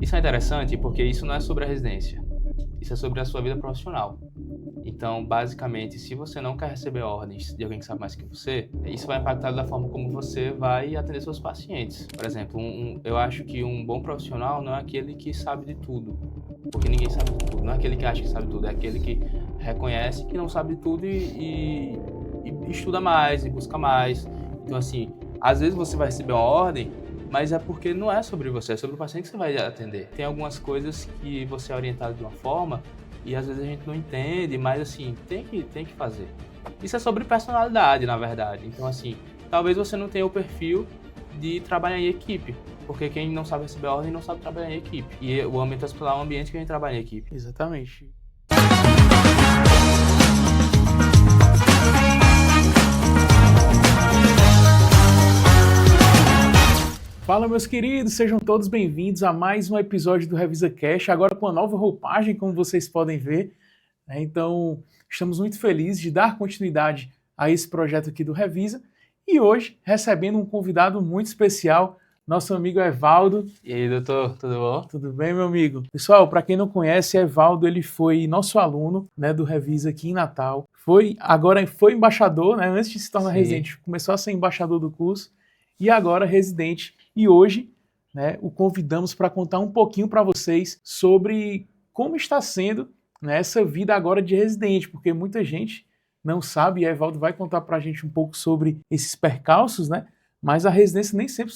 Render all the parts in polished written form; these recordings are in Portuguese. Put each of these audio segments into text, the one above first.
Isso é interessante porque isso não é sobre a residência, isso é sobre a sua vida profissional. Então, basicamente, se você não quer receber ordens de alguém que sabe mais que você, isso vai impactar da forma como você vai atender seus pacientes. Por exemplo, eu acho que um bom profissional não é aquele que sabe de tudo, porque ninguém sabe de tudo. Não é aquele que acha que sabe tudo, é aquele que reconhece que não sabe de tudo e estuda mais, e busca mais. Então, assim, às vezes você vai receber uma ordem, mas é porque não é sobre você, é sobre o paciente que você vai atender. Tem algumas coisas que você é orientado de uma forma e às vezes a gente não entende, mas assim, tem que fazer. Isso é sobre personalidade, na verdade. Então, assim, talvez você não tenha o perfil de trabalhar em equipe, porque quem não sabe receber ordem não sabe trabalhar em equipe. E o ambiente hospitalar é um ambiente que a gente trabalha em equipe. Exatamente. Fala, meus queridos, sejam todos bem-vindos a mais um episódio do Revisa Cash, agora com uma nova roupagem, como vocês podem ver. Então, estamos muito felizes de dar continuidade a esse projeto aqui do Revisa e hoje recebendo um convidado muito especial, nosso amigo Evaldo. E aí, doutor, tudo bom? Tudo bem, meu amigo? Pessoal, para quem não conhece, Evaldo, ele foi nosso aluno, né, do Revisa aqui em Natal. Agora foi embaixador, né, antes de se tornar residente, começou a ser embaixador do curso e agora residente. E hoje, né, o convidamos para contar um pouquinho para vocês sobre como está sendo, né, essa vida agora de residente, porque muita gente não sabe, e Evaldo vai contar para a gente um pouco sobre esses percalços, né? Mas a residência nem sempre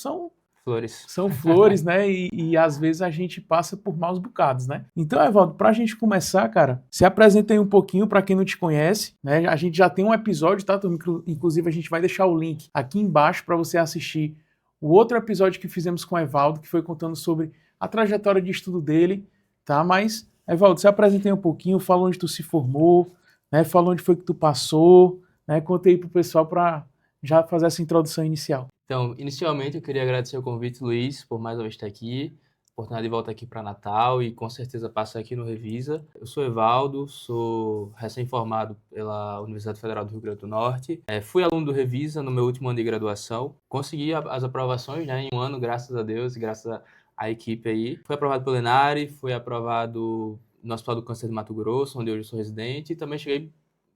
Flores. são flores, né? E às vezes a gente passa por maus bocados, né? Então, Evaldo, para a gente começar, cara, se apresenta aí um pouquinho para quem não te conhece, né? A gente já tem um episódio, tá? Inclusive, a gente vai deixar o link aqui embaixo para você assistir o outro episódio que fizemos com o Evaldo, que foi contando sobre a trajetória de estudo dele, tá? Mas, Evaldo, se apresenta aí um pouquinho, fala onde tu se formou, né? Fala onde foi que tu passou, né? Conta aí pro pessoal para já fazer essa introdução inicial. Então, inicialmente eu queria agradecer o convite, Luiz, por mais uma vez estar aqui, oportunidade de voltar aqui para Natal e com certeza passar aqui no Revisa. Eu sou Evaldo, sou recém-formado pela Universidade Federal do Rio Grande do Norte. Fui aluno do Revisa no meu último ano de graduação. Consegui as aprovações, né, em um ano, graças a Deus, graças à equipe aí. Fui aprovado pelo Enare, fui aprovado no Hospital do Câncer de Mato Grosso, onde hoje eu sou residente, e também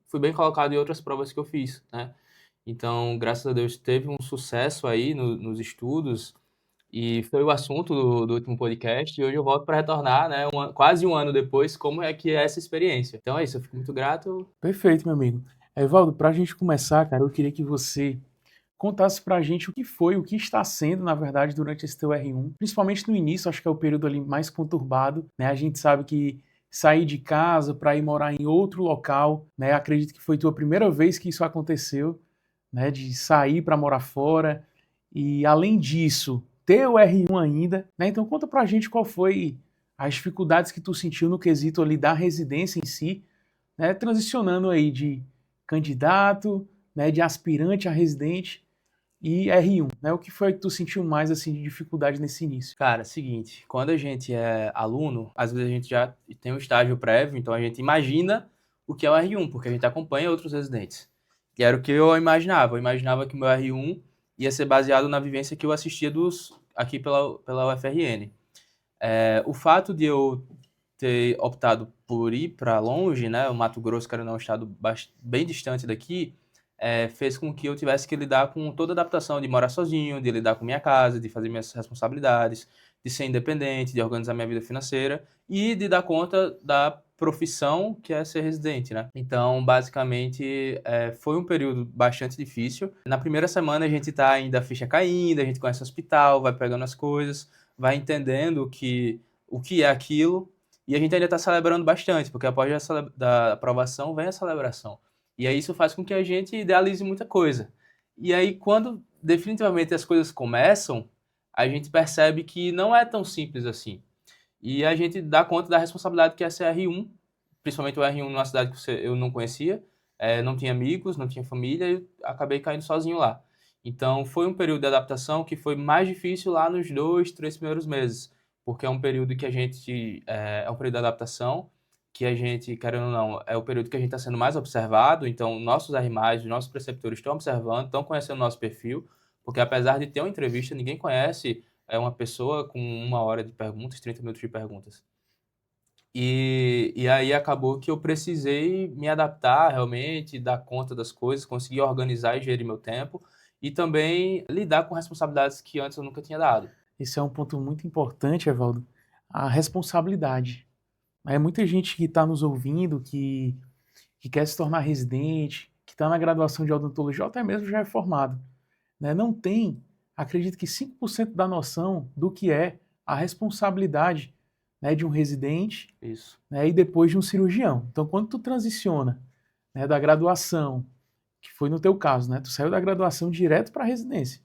fui bem colocado em outras provas que eu fiz, né? Então, graças a Deus, teve um sucesso aí nos estudos e foi o assunto do último podcast. E hoje eu volto para retornar, né, quase um ano depois, como é que é essa experiência. Então é isso, eu fico muito grato. Perfeito, meu amigo. Evaldo, para a gente começar, cara, eu queria que você contasse para a gente o que está sendo, na verdade, durante esse teu R1, principalmente no início, acho que é o período ali mais conturbado, né? A gente sabe que sair de casa para ir morar em outro local, né? Acredito que foi tua primeira vez que isso aconteceu, né? De sair para morar fora e, além disso, ter o R1 ainda, né? Então conta para a gente qual foi as dificuldades que tu sentiu no quesito ali da residência em si, né? Transicionando aí de candidato, né? De aspirante a residente e R1, né? O que foi que tu sentiu mais assim de dificuldade nesse início? Cara, seguinte, quando a gente é aluno, às vezes a gente já tem um estágio prévio, então a gente imagina o que é o R1, porque a gente acompanha outros residentes. E era o que eu imaginava. Eu imaginava que o meu R1 ia ser baseado na vivência que eu assistia aqui pela UFRN. O fato de eu ter optado por ir para longe, né, o Mato Grosso, que era um estado bem distante daqui, fez com que eu tivesse que lidar com toda a adaptação de morar sozinho, de lidar com minha casa, de fazer minhas responsabilidades, de ser independente, de organizar minha vida financeira e de dar conta da profissão que é ser residente, né? Então, basicamente, foi um período bastante difícil. Na primeira semana a gente tá ainda a ficha caindo, a gente conhece o hospital, vai pegando as coisas, vai entendendo o que é aquilo, e a gente ainda está celebrando bastante, porque após da aprovação vem a celebração. E aí isso faz com que a gente idealize muita coisa. E aí, quando definitivamente as coisas começam, a gente percebe que não é tão simples assim. E a gente dá conta da responsabilidade que é ser R1, principalmente o R1 numa cidade que eu não conhecia, não tinha amigos, não tinha família, e acabei caindo sozinho lá. Então, foi um período de adaptação que foi mais difícil lá nos 2, 3 primeiros meses, porque é um período que a gente, é um período de adaptação, que a gente, querendo ou não, é o período que a gente está sendo mais observado, então nossos R+, os nossos preceptores estão observando, estão conhecendo o nosso perfil, porque apesar de ter uma entrevista, ninguém conhece é uma pessoa com 1 hora de perguntas, 30 minutos de perguntas. E aí acabou que eu precisei me adaptar realmente, dar conta das coisas, conseguir organizar e gerir meu tempo e também lidar com responsabilidades que antes eu nunca tinha dado. Esse é um ponto muito importante, Evaldo. A responsabilidade. É muita gente que está nos ouvindo, que quer se tornar residente, que está na graduação de odontologia, ou até mesmo já é formado, né? Não tem, acredito que 5% da noção do que é a responsabilidade, né, de um residente, Isso. né, e depois de um cirurgião. Então, quando tu transiciona, né, da graduação, que foi no teu caso, né, tu saiu da graduação direto para a residência,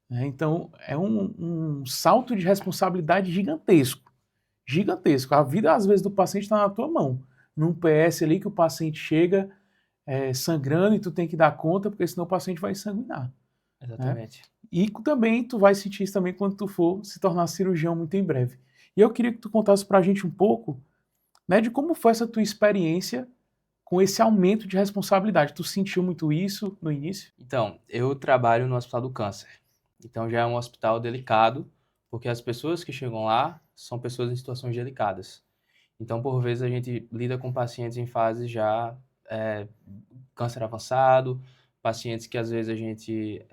né? Então, é um salto de responsabilidade gigantesco. Gigantesco. A vida, às vezes, do paciente está na tua mão. Num PS ali que o paciente chega sangrando e tu tem que dar conta, porque senão o paciente vai sanguinar, né? Exatamente. E também tu vai sentir isso também quando tu for se tornar cirurgião muito em breve. E eu queria que tu contasse pra gente um pouco, né, de como foi essa tua experiência com esse aumento de responsabilidade. Tu sentiu muito isso no início? Então, eu trabalho no Hospital do Câncer. Então já é um hospital delicado, porque as pessoas que chegam lá são pessoas em situações delicadas. Então, por vezes, a gente lida com pacientes em fase já câncer avançado, pacientes que às vezes a gente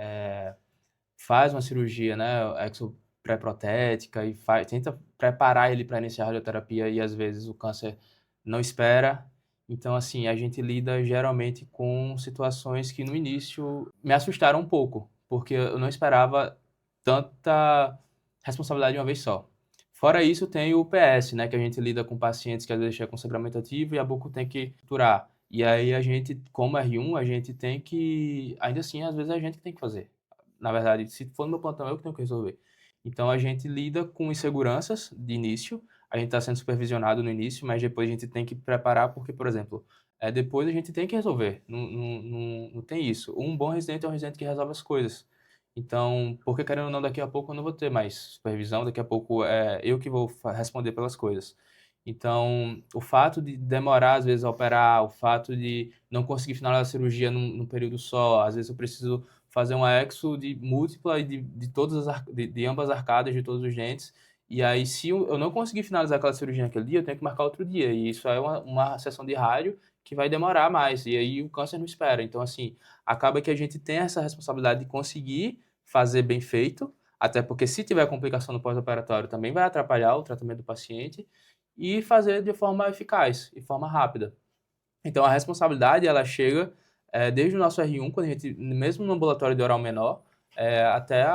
faz uma cirurgia, né, exopré-protética e tenta preparar ele para iniciar a radioterapia e às vezes o câncer não espera. Então, assim, a gente lida geralmente com situações que no início me assustaram um pouco, porque eu não esperava tanta responsabilidade de uma vez só. Fora isso, tem o PS, né, que a gente lida com pacientes que às vezes chegam com sangramento ativo e a boca tem que curar. E aí a gente, como R1, a gente tem que, ainda assim, às vezes é a gente que tem que fazer. Na verdade, se for no meu plantão, eu que tenho que resolver. Então a gente lida com inseguranças de início, a gente está sendo supervisionado no início, mas depois a gente tem que preparar, porque, por exemplo, depois a gente tem que resolver. Não tem isso. Um bom residente é um residente que resolve as coisas. Então, porque querendo ou não, daqui a pouco eu não vou ter mais supervisão, daqui a pouco é eu que vou responder pelas coisas. Então, o fato de demorar, às vezes, a operar, o fato de não conseguir finalizar a cirurgia num período só, às vezes eu preciso fazer uma exo de múltipla e de todas de ambas as arcadas, de todos os dentes, e aí se eu não conseguir finalizar aquela cirurgia naquele dia, eu tenho que marcar outro dia, e isso é uma sessão de rádio que vai demorar mais, e aí o câncer não espera. Então, assim, acaba que a gente tem essa responsabilidade de conseguir fazer bem feito, até porque se tiver complicação no pós-operatório também vai atrapalhar o tratamento do paciente, e fazer de forma eficaz, de forma rápida. Então a responsabilidade ela chega desde o nosso R1, quando a gente, mesmo no ambulatório de oral menor, até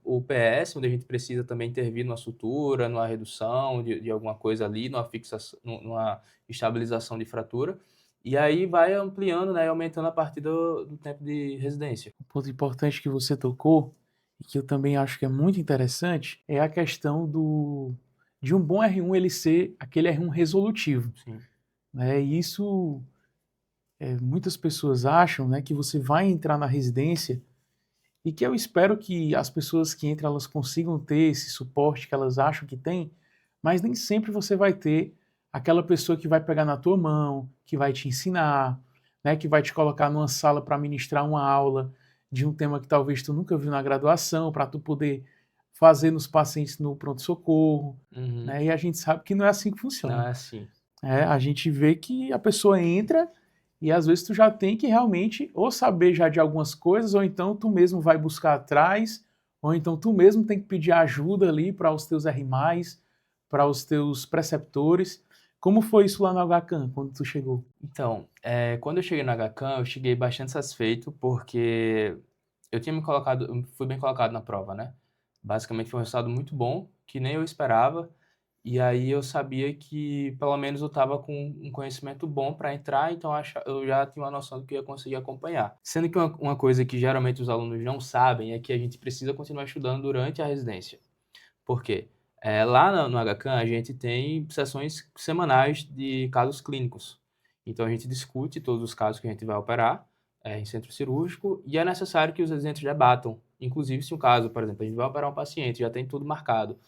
o PS, onde a gente precisa também intervir numa sutura, numa redução de alguma coisa ali, numa fixação, numa estabilização de fratura. E aí vai ampliando, né, e aumentando a partir do tempo de residência. Um ponto importante que você tocou, e que eu também acho que é muito interessante, é a questão de um bom R1 ele ser aquele R1 resolutivo, Sim. né? E isso muitas pessoas acham, né, que você vai entrar na residência e que eu espero que as pessoas que entram elas consigam ter esse suporte que elas acham que tem, mas nem sempre você vai ter aquela pessoa que vai pegar na tua mão, que vai te ensinar, né, que vai te colocar numa sala para ministrar uma aula de um tema que talvez tu nunca viu na graduação, para tu poder fazer nos pacientes no pronto-socorro, Uhum. né? E a gente sabe que não é assim que Não funciona. é assim. A gente vê que a pessoa entra e às vezes tu já tem que realmente ou saber já de algumas coisas, ou então tu mesmo vai buscar atrás, ou então tu mesmo tem que pedir ajuda ali para os teus R+, para os teus preceptores. Como foi isso lá no HCAM, quando tu chegou? Então, quando eu cheguei no HCAM, eu cheguei bastante satisfeito, porque eu tinha eu fui bem colocado na prova, né? Basicamente foi um resultado muito bom, que nem eu esperava, e aí eu sabia que pelo menos eu estava com um conhecimento bom para entrar, então eu já tinha uma noção do que eu ia conseguir acompanhar. Sendo que uma coisa que geralmente os alunos não sabem é que a gente precisa continuar estudando durante a residência. Por quê? Lá no HCAM a gente tem sessões semanais de casos clínicos. Então a gente discute todos os casos que a gente vai operar em centro cirúrgico e é necessário que os residentes debatam. Inclusive, se um caso, por exemplo, a gente vai operar um paciente, já tem tudo marcado.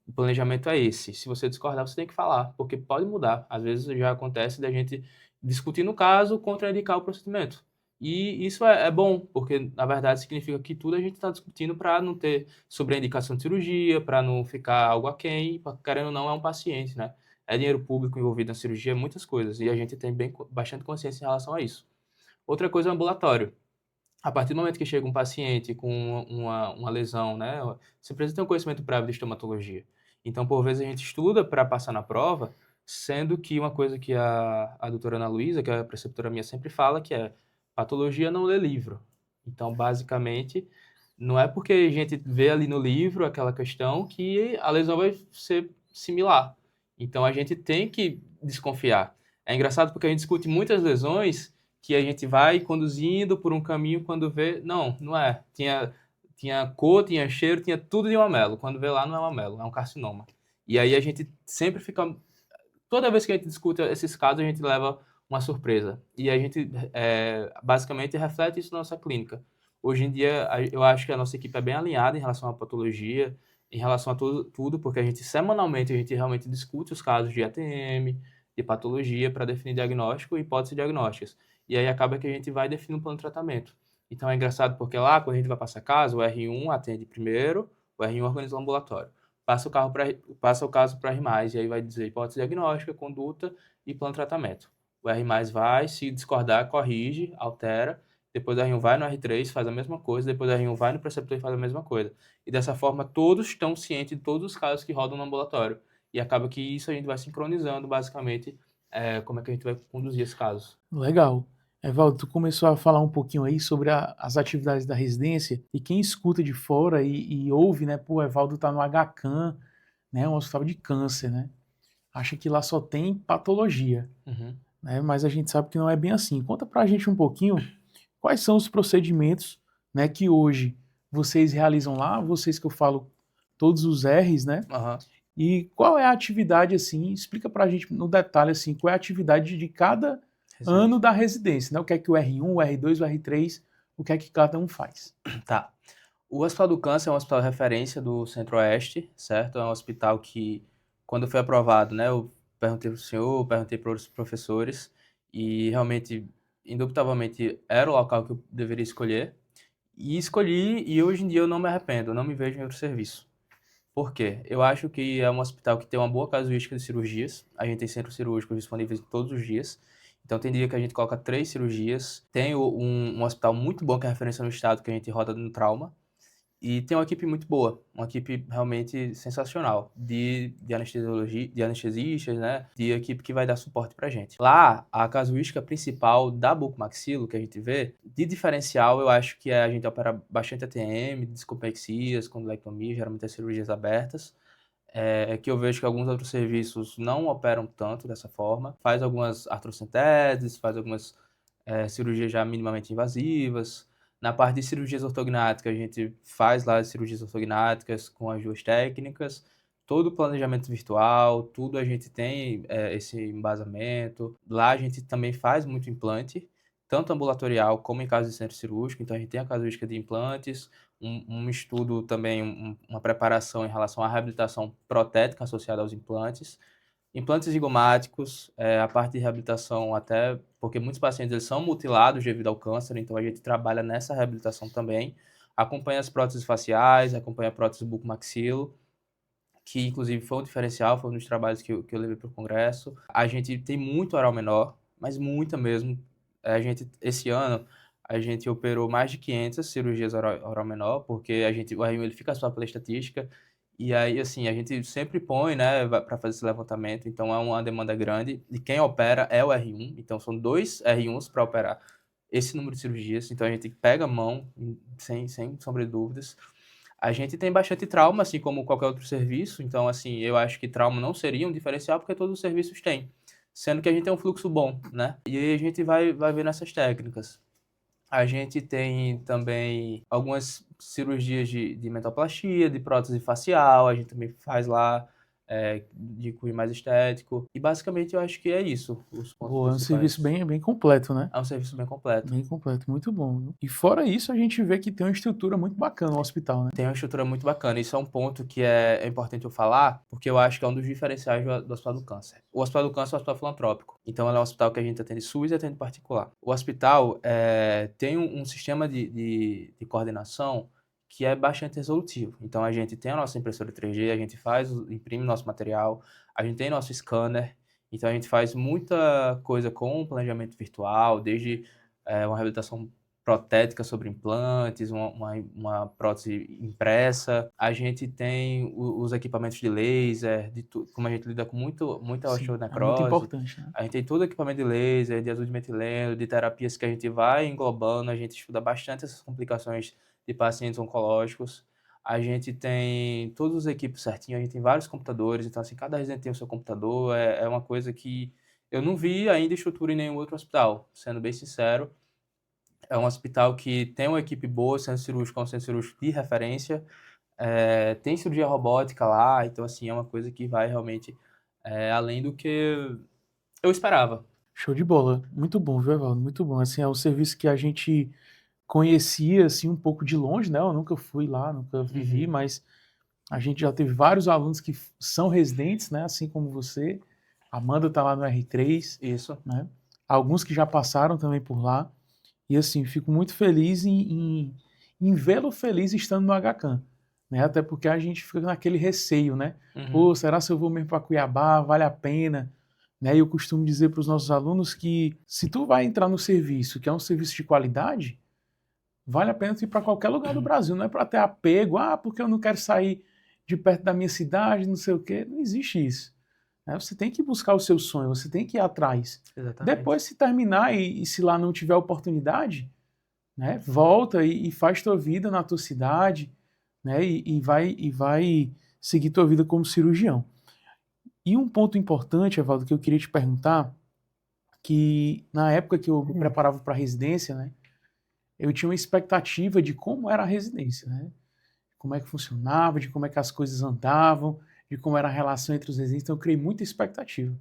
O planejamento é esse. Se você discordar, você tem que falar, porque pode mudar. Às vezes já acontece da gente discutir no caso, contraindicar o procedimento. E isso é bom, porque na verdade significa que tudo a gente está discutindo para não ter sobreindicação de cirurgia, para não ficar algo aquém, querendo ou não, é um paciente, né? É dinheiro público envolvido na cirurgia, muitas coisas, e a gente tem bastante consciência em relação a isso. Outra coisa é o ambulatório. A partir do momento que chega um paciente com uma lesão, né, você precisa ter um conhecimento prévio de estomatologia. Então, por vezes, a gente estuda para passar na prova, sendo que uma coisa que a doutora Ana Luísa, que é a preceptora minha, sempre fala, que é patologia não lê livro. Então, basicamente, não é porque a gente vê ali no livro aquela questão que a lesão vai ser similar. Então, a gente tem que desconfiar. É engraçado porque a gente discute muitas lesões que a gente vai conduzindo por um caminho quando vê, não é. Tinha cor, tinha cheiro, tinha tudo de mamelo. Quando vê lá, não é mamelo, é um carcinoma. E aí a gente sempre fica. Toda vez que a gente discute esses casos, a gente leva uma surpresa. E a gente basicamente reflete isso na nossa clínica. Hoje em dia, eu acho que a nossa equipe é bem alinhada em relação à patologia, em relação a tudo, porque a gente semanalmente a gente realmente discute os casos de ATM, de patologia para definir diagnóstico e hipóteses diagnósticas. E aí acaba que a gente vai definir um plano de tratamento. Então é engraçado porque lá, quando a gente vai passar caso, o R1 atende primeiro, o R1 organiza o ambulatório. Passa o caso para R+, e aí vai dizer hipótese diagnóstica, conduta e plano de tratamento. O R+, vai, se discordar, corrige, altera, depois o R1 vai no R3, faz a mesma coisa, depois o R1 vai no preceptor e faz a mesma coisa. E dessa forma, todos estão cientes de todos os casos que rodam no ambulatório. E acaba que isso a gente vai sincronizando, basicamente, como é que a gente vai conduzir esses casos. Legal. Evaldo, tu começou a falar um pouquinho aí sobre as atividades da residência, e quem escuta de fora e ouve, né, pô, Evaldo tá no HCAM, né, um hospital de câncer, né, acha que lá só tem patologia, Uhum. né, mas a gente sabe que não é bem assim. Conta pra gente um pouquinho quais são os procedimentos, né, que hoje vocês realizam lá, vocês que eu falo todos os R's, né, Aham. e qual é a atividade, assim, explica pra gente no detalhe, assim, qual é a atividade de cada ano Residente. da residência, né? O que é que o R1, o R2, o R3, o que é que cada um faz. Tá. O Hospital do Câncer é um hospital de referência do Centro-Oeste, certo? É um hospital que, quando foi aprovado, né, eu perguntei para o senhor, perguntei para os professores, e realmente, indubitavelmente, era o local que eu deveria escolher. E escolhi, e hoje em dia eu não me arrependo, eu não me vejo em outro serviço. Por quê? Eu acho que é um hospital que tem uma boa casuística de cirurgias. A gente tem centros cirúrgicos disponíveis todos os dias. Então, tem dia que a gente coloca 3 cirurgias. Tem um hospital muito bom que é referência no estado, que a gente roda no trauma. E tem uma equipe muito boa, uma equipe realmente sensacional de anestesiologia, de anestesistas, né? De equipe que vai dar suporte pra gente. Lá, a casuística principal da bucomaxilo que a gente vê, de diferencial, eu acho que a gente opera bastante ATM, descopexias, condilectomia, geralmente as cirurgias abertas. Que eu vejo que alguns outros serviços não operam tanto dessa forma. Faz algumas artrocenteses, faz algumas cirurgias já minimamente invasivas. Na parte de cirurgias ortognáticas, a gente faz lá as cirurgias ortognáticas com as duas técnicas, todo o planejamento virtual, tudo a gente tem esse embasamento. Lá a gente também faz muito implante, tanto ambulatorial como em caso de centro cirúrgico, então a gente tem a casuística de implantes, um estudo também, uma preparação em relação à reabilitação protética associada aos implantes. Implantes zigomáticos, a parte de reabilitação até, porque muitos pacientes eles são mutilados devido ao câncer, então a gente trabalha nessa reabilitação também. Acompanha as próteses faciais, acompanha a prótese bucomaxilo, que inclusive foi um diferencial, foi um dos trabalhos que eu levei para o congresso. A gente tem muito oral menor, mas muita mesmo. Esse ano, a gente operou mais de 500 cirurgias oral menor, porque o R1 ele fica só pela estatística, e aí, assim, a gente sempre põe, né, para fazer esse levantamento, então é uma demanda grande, e quem opera é o R1, então são 2 R1s para operar esse número de cirurgias, então a gente pega a mão, sem sombra de dúvidas. A gente tem bastante trauma, assim como qualquer outro serviço, então, assim, eu acho que trauma não seria um diferencial, porque todos os serviços têm, sendo que a gente tem um fluxo bom, né? E aí a gente vai ver nessas técnicas. A gente tem também algumas cirurgias de mentoplastia, de prótese facial, a gente também faz lá. de cunho mais estético. E basicamente eu acho que é isso, os pontos Boa, é um serviço principais. bem completo, né? É um serviço bem completo. Bem completo, muito bom, viu? E fora isso, a gente vê que tem uma estrutura muito bacana no hospital, né? Tem uma estrutura muito bacana. Isso é um ponto que é importante eu falar, porque eu acho que é um dos diferenciais do Hospital do Câncer. O Hospital do Câncer é um hospital filantrópico. Então, ele é um hospital que a gente atende SUS e atende particular. O hospital tem um sistema de coordenação que é bastante resolutivo. Então, a gente tem a nossa impressora 3D, a gente imprime nosso material, a gente tem nosso scanner. Então, a gente faz muita coisa com planejamento virtual, desde uma reabilitação protética sobre implantes, uma prótese impressa. A gente tem os equipamentos de laser, como a gente lida com muita Sim, é muito osteonecrose, importante, né? a gente tem todo o equipamento de laser, de azul de metileno, de terapias que a gente vai englobando, a gente estuda bastante essas complicações de pacientes oncológicos. A gente tem todos os equipes certinho, a gente tem vários computadores, então assim, cada residente tem o seu computador, é uma coisa que eu não vi ainda estrutura em nenhum outro hospital, sendo bem sincero. É um hospital que tem uma equipe boa, centro cirúrgico é um centro cirúrgico de referência, tem cirurgia robótica lá, então assim, é uma coisa que vai realmente além do que eu esperava. Show de bola. Muito bom, viu, Evaldo? Muito bom. Assim, é um serviço que a gente conhecia, assim, um pouco de longe, né? Eu nunca fui lá, nunca vivi, Uhum. mas a gente já teve vários alunos que são residentes, né? Assim como você. A Amanda tá lá no R3, Isso, né? Alguns que já passaram também por lá. E assim, fico muito feliz em vê-lo feliz estando no HCAM, né? Até porque a gente fica naquele receio, né? uhum. Pô, será se eu vou mesmo para Cuiabá? Vale a pena? Né? E eu costumo dizer para os nossos alunos que se tu vai entrar no serviço, que é um serviço de qualidade, vale a pena tu ir para qualquer lugar do Brasil, não é para ter apego, porque eu não quero sair de perto da minha cidade, não sei o quê. Não existe isso. Né? Você tem que buscar o seu sonho, você tem que ir atrás. Exatamente. Depois, se terminar e se lá não tiver oportunidade, né, volta e faz tua vida na tua cidade, né, e vai seguir tua vida como cirurgião. E um ponto importante, Evaldo, que eu queria te perguntar, que na época que eu me preparava para a residência, né, eu tinha uma expectativa de como era a residência, né, como é que funcionava, de como é que as coisas andavam, de como era a relação entre os residentes, então eu criei muita expectativa.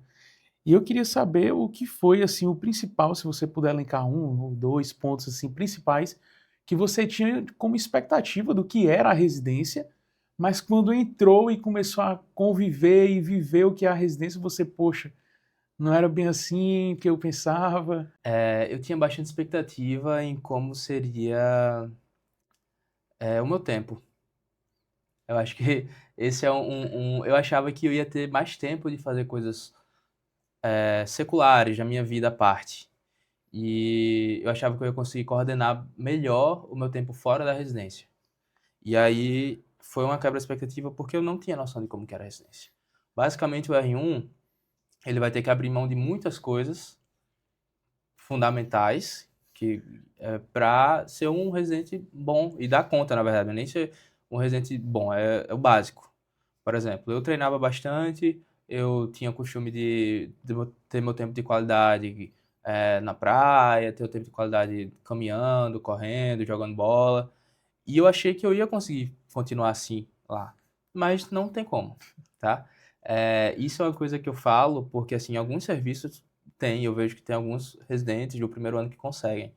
E eu queria saber o que foi assim o principal, se você puder elencar um ou dois pontos assim principais que você tinha como expectativa do que era a residência, mas quando entrou e começou a conviver e viver o que é a residência, você, poxa, não era bem assim que eu pensava. Eu tinha bastante expectativa em como seria o meu tempo. Eu acho que esse é eu achava que eu ia ter mais tempo de fazer coisas seculares da minha vida à parte. E eu achava que eu ia conseguir coordenar melhor o meu tempo fora da residência. E aí foi uma quebra de expectativa porque eu não tinha noção de como que era a residência. Basicamente o R1, ele vai ter que abrir mão de muitas coisas fundamentais que para ser um residente bom e dar conta, na verdade, não é nem ser um residente bom, é o básico. Por exemplo, eu treinava bastante, eu tinha o costume de ter meu tempo de qualidade na praia, ter o tempo de qualidade caminhando, correndo, jogando bola. E eu achei que eu ia conseguir continuar assim lá, mas não tem como, tá? Isso é uma coisa que eu falo porque, assim, alguns serviços eu vejo que tem alguns residentes do primeiro ano que conseguem,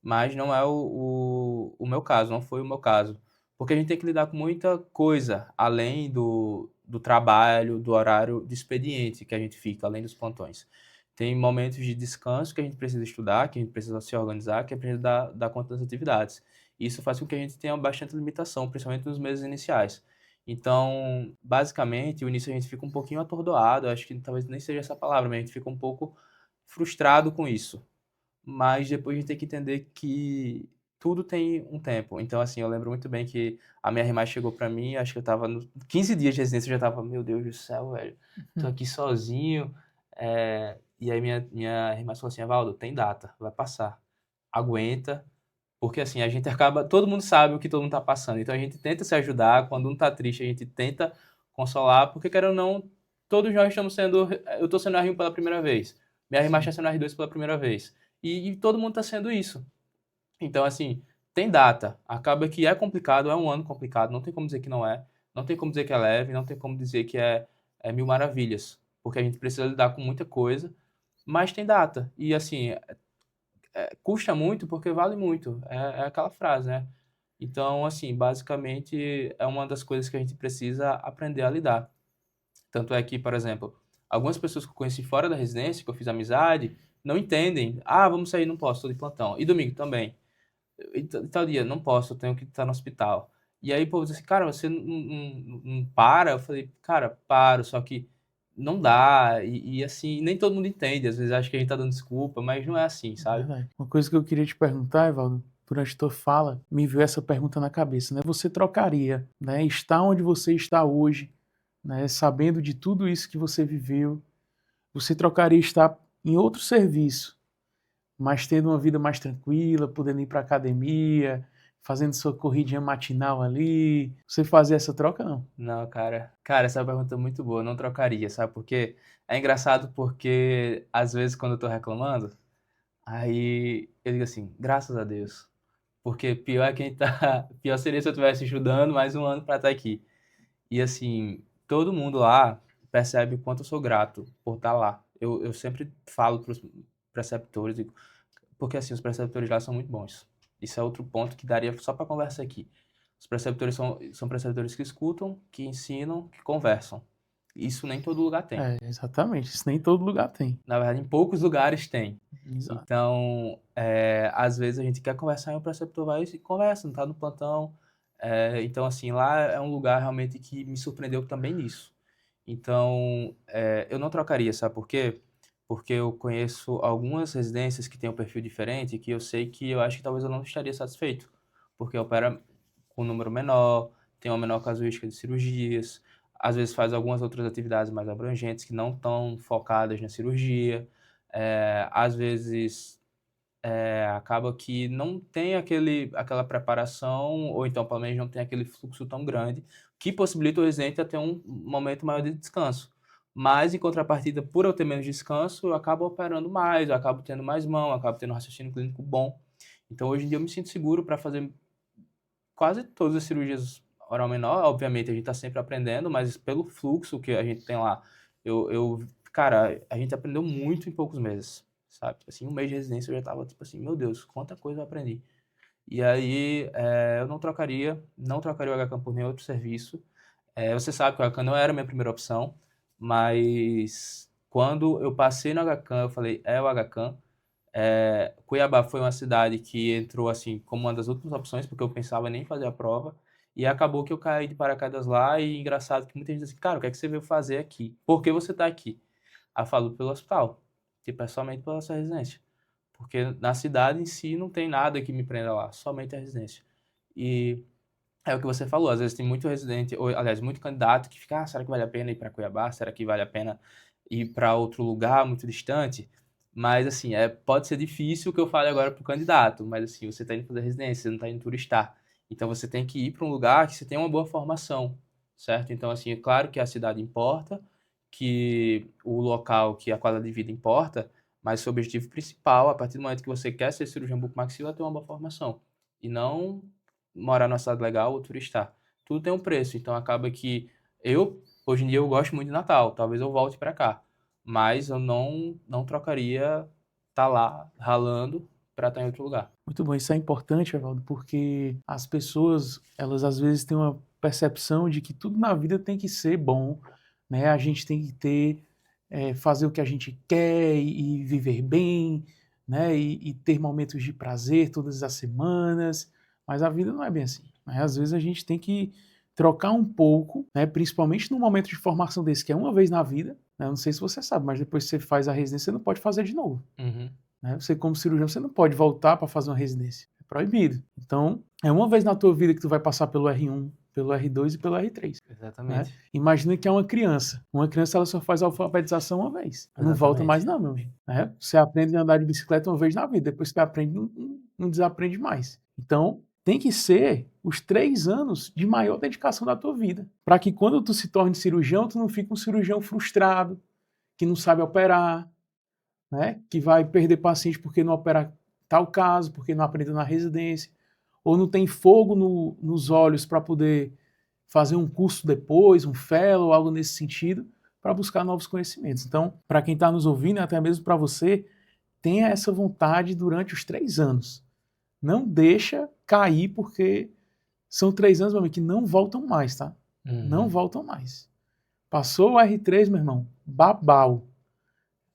mas não é o meu caso, não foi o meu caso. Porque a gente tem que lidar com muita coisa, além do trabalho, do horário de expediente que a gente fica, além dos plantões. Tem momentos de descanso que a gente precisa estudar, que a gente precisa se organizar, que a gente precisa dar conta das atividades. Isso faz com que a gente tenha bastante limitação, principalmente nos meses iniciais. Então, basicamente, o início a gente fica um pouquinho atordoado, acho que talvez nem seja essa palavra, mas a gente fica um pouco frustrado com isso. Mas depois a gente tem que entender que tudo tem um tempo. Então, assim, eu lembro muito bem que a minha irmã chegou pra mim, acho que eu tava nos 15 dias de residência, eu já tava, meu Deus do céu, velho, tô aqui sozinho. E aí minha irmã falou assim, Evaldo, tem data, vai passar. Aguenta, porque assim, a gente acaba, todo mundo sabe o que todo mundo tá passando, então a gente tenta se ajudar, quando um tá triste, a gente tenta consolar, porque querendo ou não, todos nós estamos eu tô sendo R1 pela primeira vez, minha irmã está Sim. sendo R2 pela primeira vez, e todo mundo tá sendo isso. Então, assim, tem data, acaba que é complicado, é um ano complicado, não tem como dizer que não é, não tem como dizer que é leve, não tem como dizer que mil maravilhas, porque a gente precisa lidar com muita coisa, mas tem data. E assim, custa muito porque vale muito. É aquela frase, né? Então, assim, basicamente é uma das coisas que a gente precisa aprender a lidar. Tanto é que, por exemplo, algumas pessoas que eu conheci fora da residência, que eu fiz amizade, não entendem. Ah, vamos sair, não posso, tô de plantão. E domingo também. E tal dia, não posso, eu tenho que estar no hospital. E aí, o povo diz assim, cara, você não para? Eu falei, cara, paro, só que não dá. E assim, nem todo mundo entende. Às vezes acha que a gente tá dando desculpa, mas não é assim, sabe? Verdade. Uma coisa que eu queria te perguntar, Evaldo, durante a tua fala, me veio essa pergunta na cabeça, né? Você trocaria, né, estar onde você está hoje, né, sabendo de tudo isso que você viveu, você trocaria estar em outro serviço, mas tendo uma vida mais tranquila, podendo ir para academia, fazendo sua corridinha matinal ali, você fazia essa troca, não? Não, cara. Cara, essa pergunta é muito boa. Eu não trocaria, sabe por quê? É engraçado porque, às vezes, quando eu tô reclamando, aí eu digo assim, graças a Deus. Porque pior é quem tá. Pior seria se eu estivesse estudando mais um ano pra estar aqui. E assim, todo mundo lá percebe o quanto eu sou grato por estar lá. Eu sempre falo pros preceptores, porque assim, os preceptores lá são muito bons. Isso é outro ponto que daria só para conversa aqui. Os preceptores são preceptores que escutam, que ensinam, que conversam. Isso nem todo lugar tem. É, exatamente. Isso nem todo lugar tem. Na verdade, em poucos lugares tem. Exato. Então, às vezes a gente quer conversar e o preceptor vai e conversa, não está no plantão. Então, assim, lá é um lugar realmente que me surpreendeu também nisso. Então, eu não trocaria, sabe por quê? Porque eu conheço algumas residências que têm um perfil diferente que eu sei que eu acho que talvez eu não estaria satisfeito. Porque opera com um número menor, tem uma menor casuística de cirurgias, às vezes faz algumas outras atividades mais abrangentes que não estão focadas na cirurgia, às vezes acaba que não tem aquela preparação, ou então pelo menos não tem aquele fluxo tão grande, que possibilita o residente a ter um momento maior de descanso. Mas, em contrapartida, por eu ter menos descanso, eu acabo operando mais, eu acabo tendo mais mão, eu acabo tendo um raciocínio clínico bom. Então, hoje em dia, eu me sinto seguro para fazer quase todas as cirurgias oral menor. Obviamente, a gente está sempre aprendendo, mas pelo fluxo que a gente tem lá, cara, a gente aprendeu muito em poucos meses, sabe? Assim, um mês de residência eu já tava, tipo assim, meu Deus, quanta coisa eu aprendi. E aí, eu não trocaria o HCAM por nenhum outro serviço. Você sabe que o HCAM não era a minha primeira opção, mas quando eu passei no HCAM, eu falei, é o HCAM. Cuiabá foi uma cidade que entrou assim como uma das últimas opções, porque eu pensava nem em fazer a prova. E acabou que eu caí de paraquedas lá. E engraçado que muita gente diz assim, cara, o que é que você veio fazer aqui? Por que você está aqui? Aí eu falo pelo hospital, tipo, é somente pela sua residência. Porque na cidade em si não tem nada que me prenda lá, somente a residência. E é o que você falou, às vezes tem muito residente, ou aliás, muito candidato que fica, será que vale a pena ir para Cuiabá? Será que vale a pena ir para outro lugar muito distante? Mas assim, pode ser difícil o que eu fale agora para o candidato, mas assim, você está indo fazer residência, você não está indo turistar. Então você tem que ir para um lugar que você tem uma boa formação, certo? Então assim, é claro que a cidade importa, que o local, que a qualidade de vida importa, mas seu objetivo principal, a partir do momento que você quer ser cirurgião bucomaxila, é ter uma boa formação. E não morar numa cidade legal ou turistar. Tudo tem um preço, então acaba que hoje em dia eu gosto muito de Natal, talvez eu volte para cá, mas eu não trocaria estar lá ralando para estar em outro lugar. Muito bom, isso é importante, Evaldo, porque as pessoas, elas às vezes têm uma percepção de que tudo na vida tem que ser bom, né? A gente tem que ter, fazer o que a gente quer e viver bem, né? E ter momentos de prazer todas as semanas, mas a vida não é bem assim, né? Às vezes a gente tem que trocar um pouco, né? Principalmente num momento de formação desse, que é uma vez na vida, né? Não sei se você sabe, mas depois que você faz a residência, você não pode fazer de novo. Uhum. Né? Você, como cirurgião, você não pode voltar para fazer uma residência. É proibido. Então, é uma vez na tua vida que tu vai passar pelo R1, pelo R2 e pelo R3. Né? Exatamente. Imagina que é uma criança. Uma criança ela só faz a alfabetização uma vez. Não volta Exatamente. mais não, meu amigo. Né? Você aprende a andar de bicicleta uma vez na vida. Depois que você aprende, não desaprende mais. Então, tem que ser os 3 anos de maior dedicação da tua vida. Para que quando tu se torne cirurgião, tu não fique um cirurgião frustrado, que não sabe operar, né? Que vai perder paciente porque não opera tal caso, porque não aprendeu na residência, ou não tem fogo nos olhos para poder fazer um curso depois, um fellow, algo nesse sentido, para buscar novos conhecimentos. Então, para quem está nos ouvindo, até mesmo para você, tenha essa vontade durante os 3 anos. Não deixa cair, porque são 3 anos, meu amigo, que não voltam mais, tá? Não voltam mais. Passou o R3, meu irmão, babau.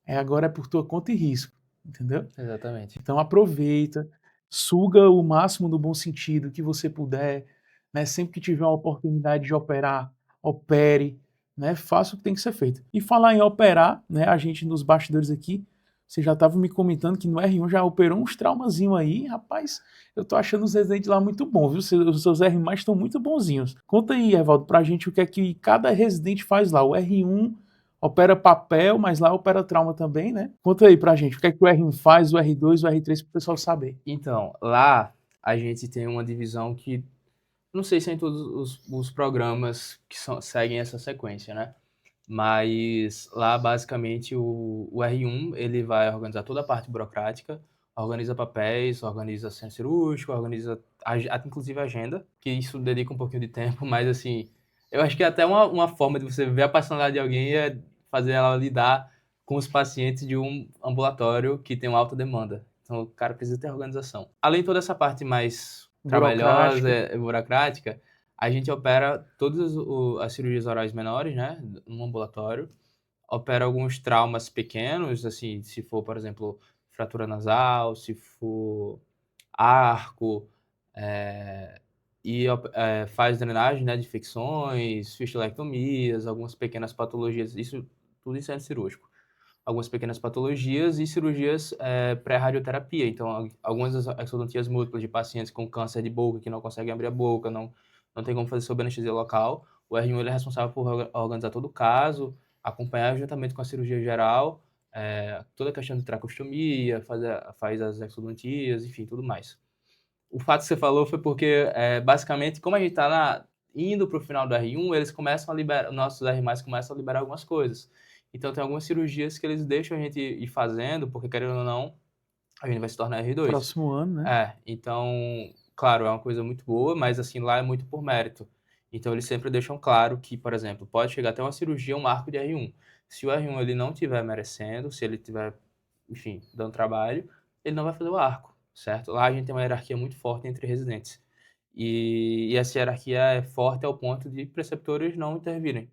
Agora é por tua conta e risco, entendeu? Exatamente. Então aproveita, suga o máximo no bom sentido que você puder, né? Sempre que tiver uma oportunidade de operar, opere, né? Faça o que tem que ser feito. E falar em operar, né? A gente nos bastidores aqui, você já estava me comentando que no R1 já operou uns traumazinhos aí, rapaz. Eu tô achando os residentes lá muito bons, viu? Os seus R mais estão muito bonzinhos. Conta aí, Evaldo, pra gente o que é que cada residente faz lá. O R1 opera papel, mas lá opera trauma também, né? Conta aí pra gente, o que é que o R1 faz, o R2, o R3, para o pessoal saber. Então, lá a gente tem uma divisão que, não sei se é em todos os programas que seguem essa sequência, né? Mas lá, basicamente, o R1, ele vai organizar toda a parte burocrática, organiza papéis, organiza centro cirúrgico, organiza, inclusive, agenda, que isso dedica um pouquinho de tempo, mas, assim, eu acho que é até uma forma de você ver a personalidade de alguém é fazer ela lidar com os pacientes de um ambulatório que tem uma alta demanda. Então, o cara precisa ter organização. Além de toda essa parte mais trabalhosa, Burocrática. burocrática, a gente opera todas as cirurgias orais menores, né, no ambulatório. Opera alguns traumas pequenos, assim, se for, por exemplo, fratura nasal, se for arco, faz drenagem, né, de infecções, fistulectomias, algumas pequenas patologias, tudo em centro cirúrgico. Algumas pequenas patologias e cirurgias pré-radioterapia. Então, algumas exodontias múltiplas de pacientes com câncer de boca que não conseguem abrir a boca, não tem como fazer sob anestesia local. O R1 ele é responsável por organizar todo o caso, acompanhar juntamente com a cirurgia geral, toda a questão de tracostomia, faz as exodontias, enfim, tudo mais. O fato que você falou foi porque, basicamente, como a gente está indo para o final do R1, eles começam a liberar, nossos R+, começam a liberar algumas coisas. Então, tem algumas cirurgias que eles deixam a gente ir fazendo, porque, querendo ou não, a gente vai se tornar R2. Próximo ano, né? Então, claro, é uma coisa muito boa, mas, assim, lá é muito por mérito. Então, eles sempre deixam claro que, por exemplo, pode chegar até uma cirurgia, um marco de R1. Se o R1 ele não estiver merecendo, se ele estiver, enfim, dando trabalho, ele não vai fazer o arco, certo? Lá a gente tem uma hierarquia muito forte entre residentes. E essa hierarquia é forte ao ponto de preceptores não intervirem.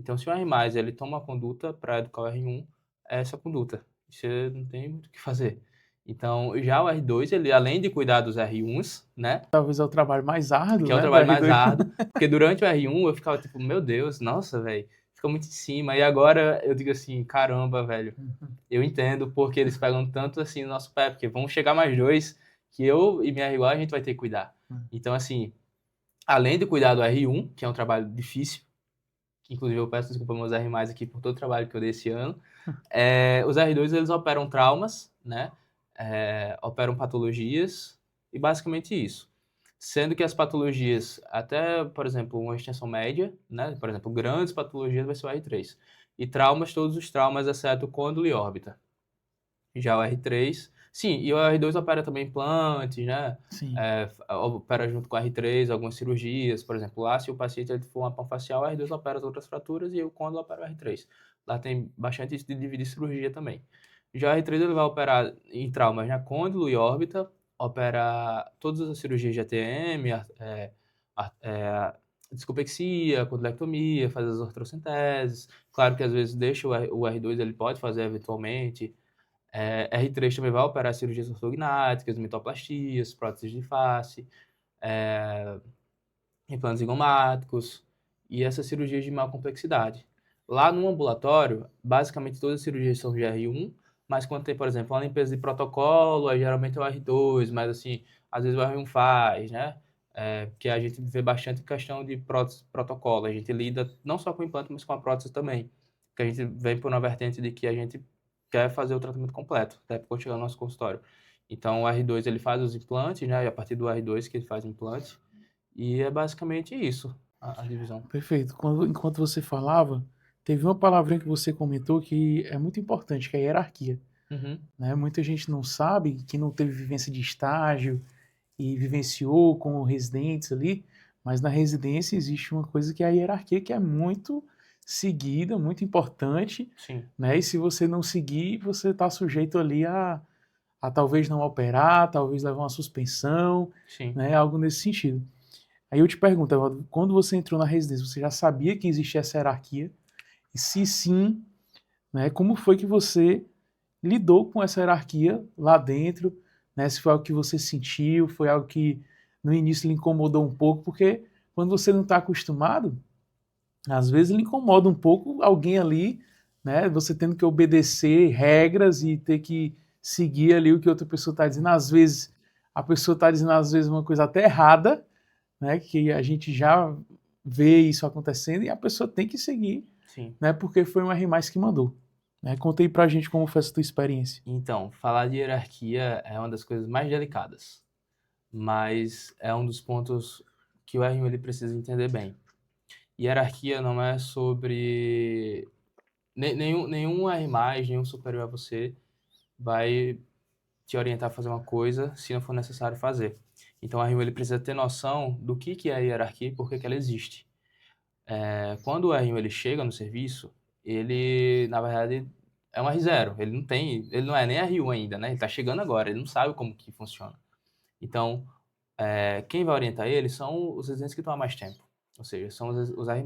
Então, se o R+, ele toma a conduta para educar o R1, é essa conduta. Você não tem muito o que fazer. Então, já o R2, ele além de cuidar dos R1s, né? Talvez é o trabalho mais árduo, Que é o né, do trabalho mais R2. árduo. Porque durante o R1 eu ficava tipo, meu Deus, nossa, velho, fica muito em cima. E agora eu digo assim, caramba, velho, eu entendo porque eles pegam tanto assim no nosso pé, porque vão chegar mais dois que eu e minha R igual a gente vai ter que cuidar. Então, assim, além de cuidar do R1, que é um trabalho difícil, que inclusive eu peço desculpa aos R+, aqui por todo o trabalho que eu dei esse ano, os R2 eles operam traumas, né? Operam patologias e basicamente isso. Sendo que as patologias, até, por exemplo, uma extensão média, né? Por exemplo, grandes patologias vai ser o R3. E traumas, todos os traumas, exceto côndilo e órbita. Já o R3, sim, e o R2 opera também implantes, né? Sim. Opera junto com o R3 algumas cirurgias, por exemplo, lá se o paciente ele for uma panfacial, o R2 opera as outras fraturas e o côndilo opera o R3. Lá tem bastante isso de dividir cirurgia também. Já o R3 ele vai operar em traumas, né? Côndilo e órbita, opera todas as cirurgias de ATM, discopexia, condilectomia, faz as ortocenteses. Claro que às vezes deixa o R2, ele pode fazer eventualmente. R3 também vai operar cirurgias ortognáticas, mitoplastias, próteses de face, implantes zigomáticos e essas cirurgias de maior complexidade. Lá no ambulatório, basicamente todas as cirurgias são de R1, mas quando tem, por exemplo, uma limpeza de protocolo, aí geralmente é o R2, mas assim, às vezes o R1 faz, né? Porque a gente vê bastante questão de prótese protocolo. A gente lida não só com implante, mas com a prótese também. Porque a gente vem por uma vertente de que a gente quer fazer o tratamento completo, até quando chegar no nosso consultório. Então, o R2 ele faz os implantes, né? E a partir do R2 que ele faz o implante. E é basicamente isso, a divisão. Perfeito. Enquanto você falava, teve uma palavrinha que você comentou que é muito importante, que é a hierarquia. Uhum. Né? Muita gente não sabe, que não teve vivência de estágio e vivenciou com residentes ali, mas na residência existe uma coisa que é a hierarquia, que é muito seguida, muito importante, Sim, né? E se você não seguir, você está sujeito ali a talvez não operar, talvez levar uma suspensão, sim. né? Algo nesse sentido. Aí eu te pergunto, Evaldo, quando você entrou na residência, você já sabia que existia essa hierarquia? E se sim, né, como foi que você lidou com essa hierarquia lá dentro, né? Se foi algo que você sentiu, foi algo que no início lhe incomodou um pouco, porque quando você não está acostumado, às vezes lhe incomoda um pouco alguém ali, né? Você tendo que obedecer regras e ter que seguir ali o que outra pessoa está dizendo. Às vezes a pessoa está dizendo às vezes uma coisa até errada, né? Que a gente já vê isso acontecendo e a pessoa tem que seguir, Sim. né? Porque foi um R+ que mandou. Né? Conta aí pra gente como foi essa tua experiência. Então, falar de hierarquia é uma das coisas mais delicadas, mas é um dos pontos que o R1 ele precisa entender bem. Hierarquia não é sobre nenhum R+, nenhum superior a você vai te orientar a fazer uma coisa se não for necessário fazer. Então, o R1 ele precisa ter noção do que é a hierarquia e por que ela existe. Quando o R1 ele chega no serviço, ele, na verdade, é um R0. Ele não é nem R1 ainda, né? Ele está chegando agora, ele não sabe como que funciona. Então, quem vai orientar ele são os residentes que estão há mais tempo, ou seja, são os R+.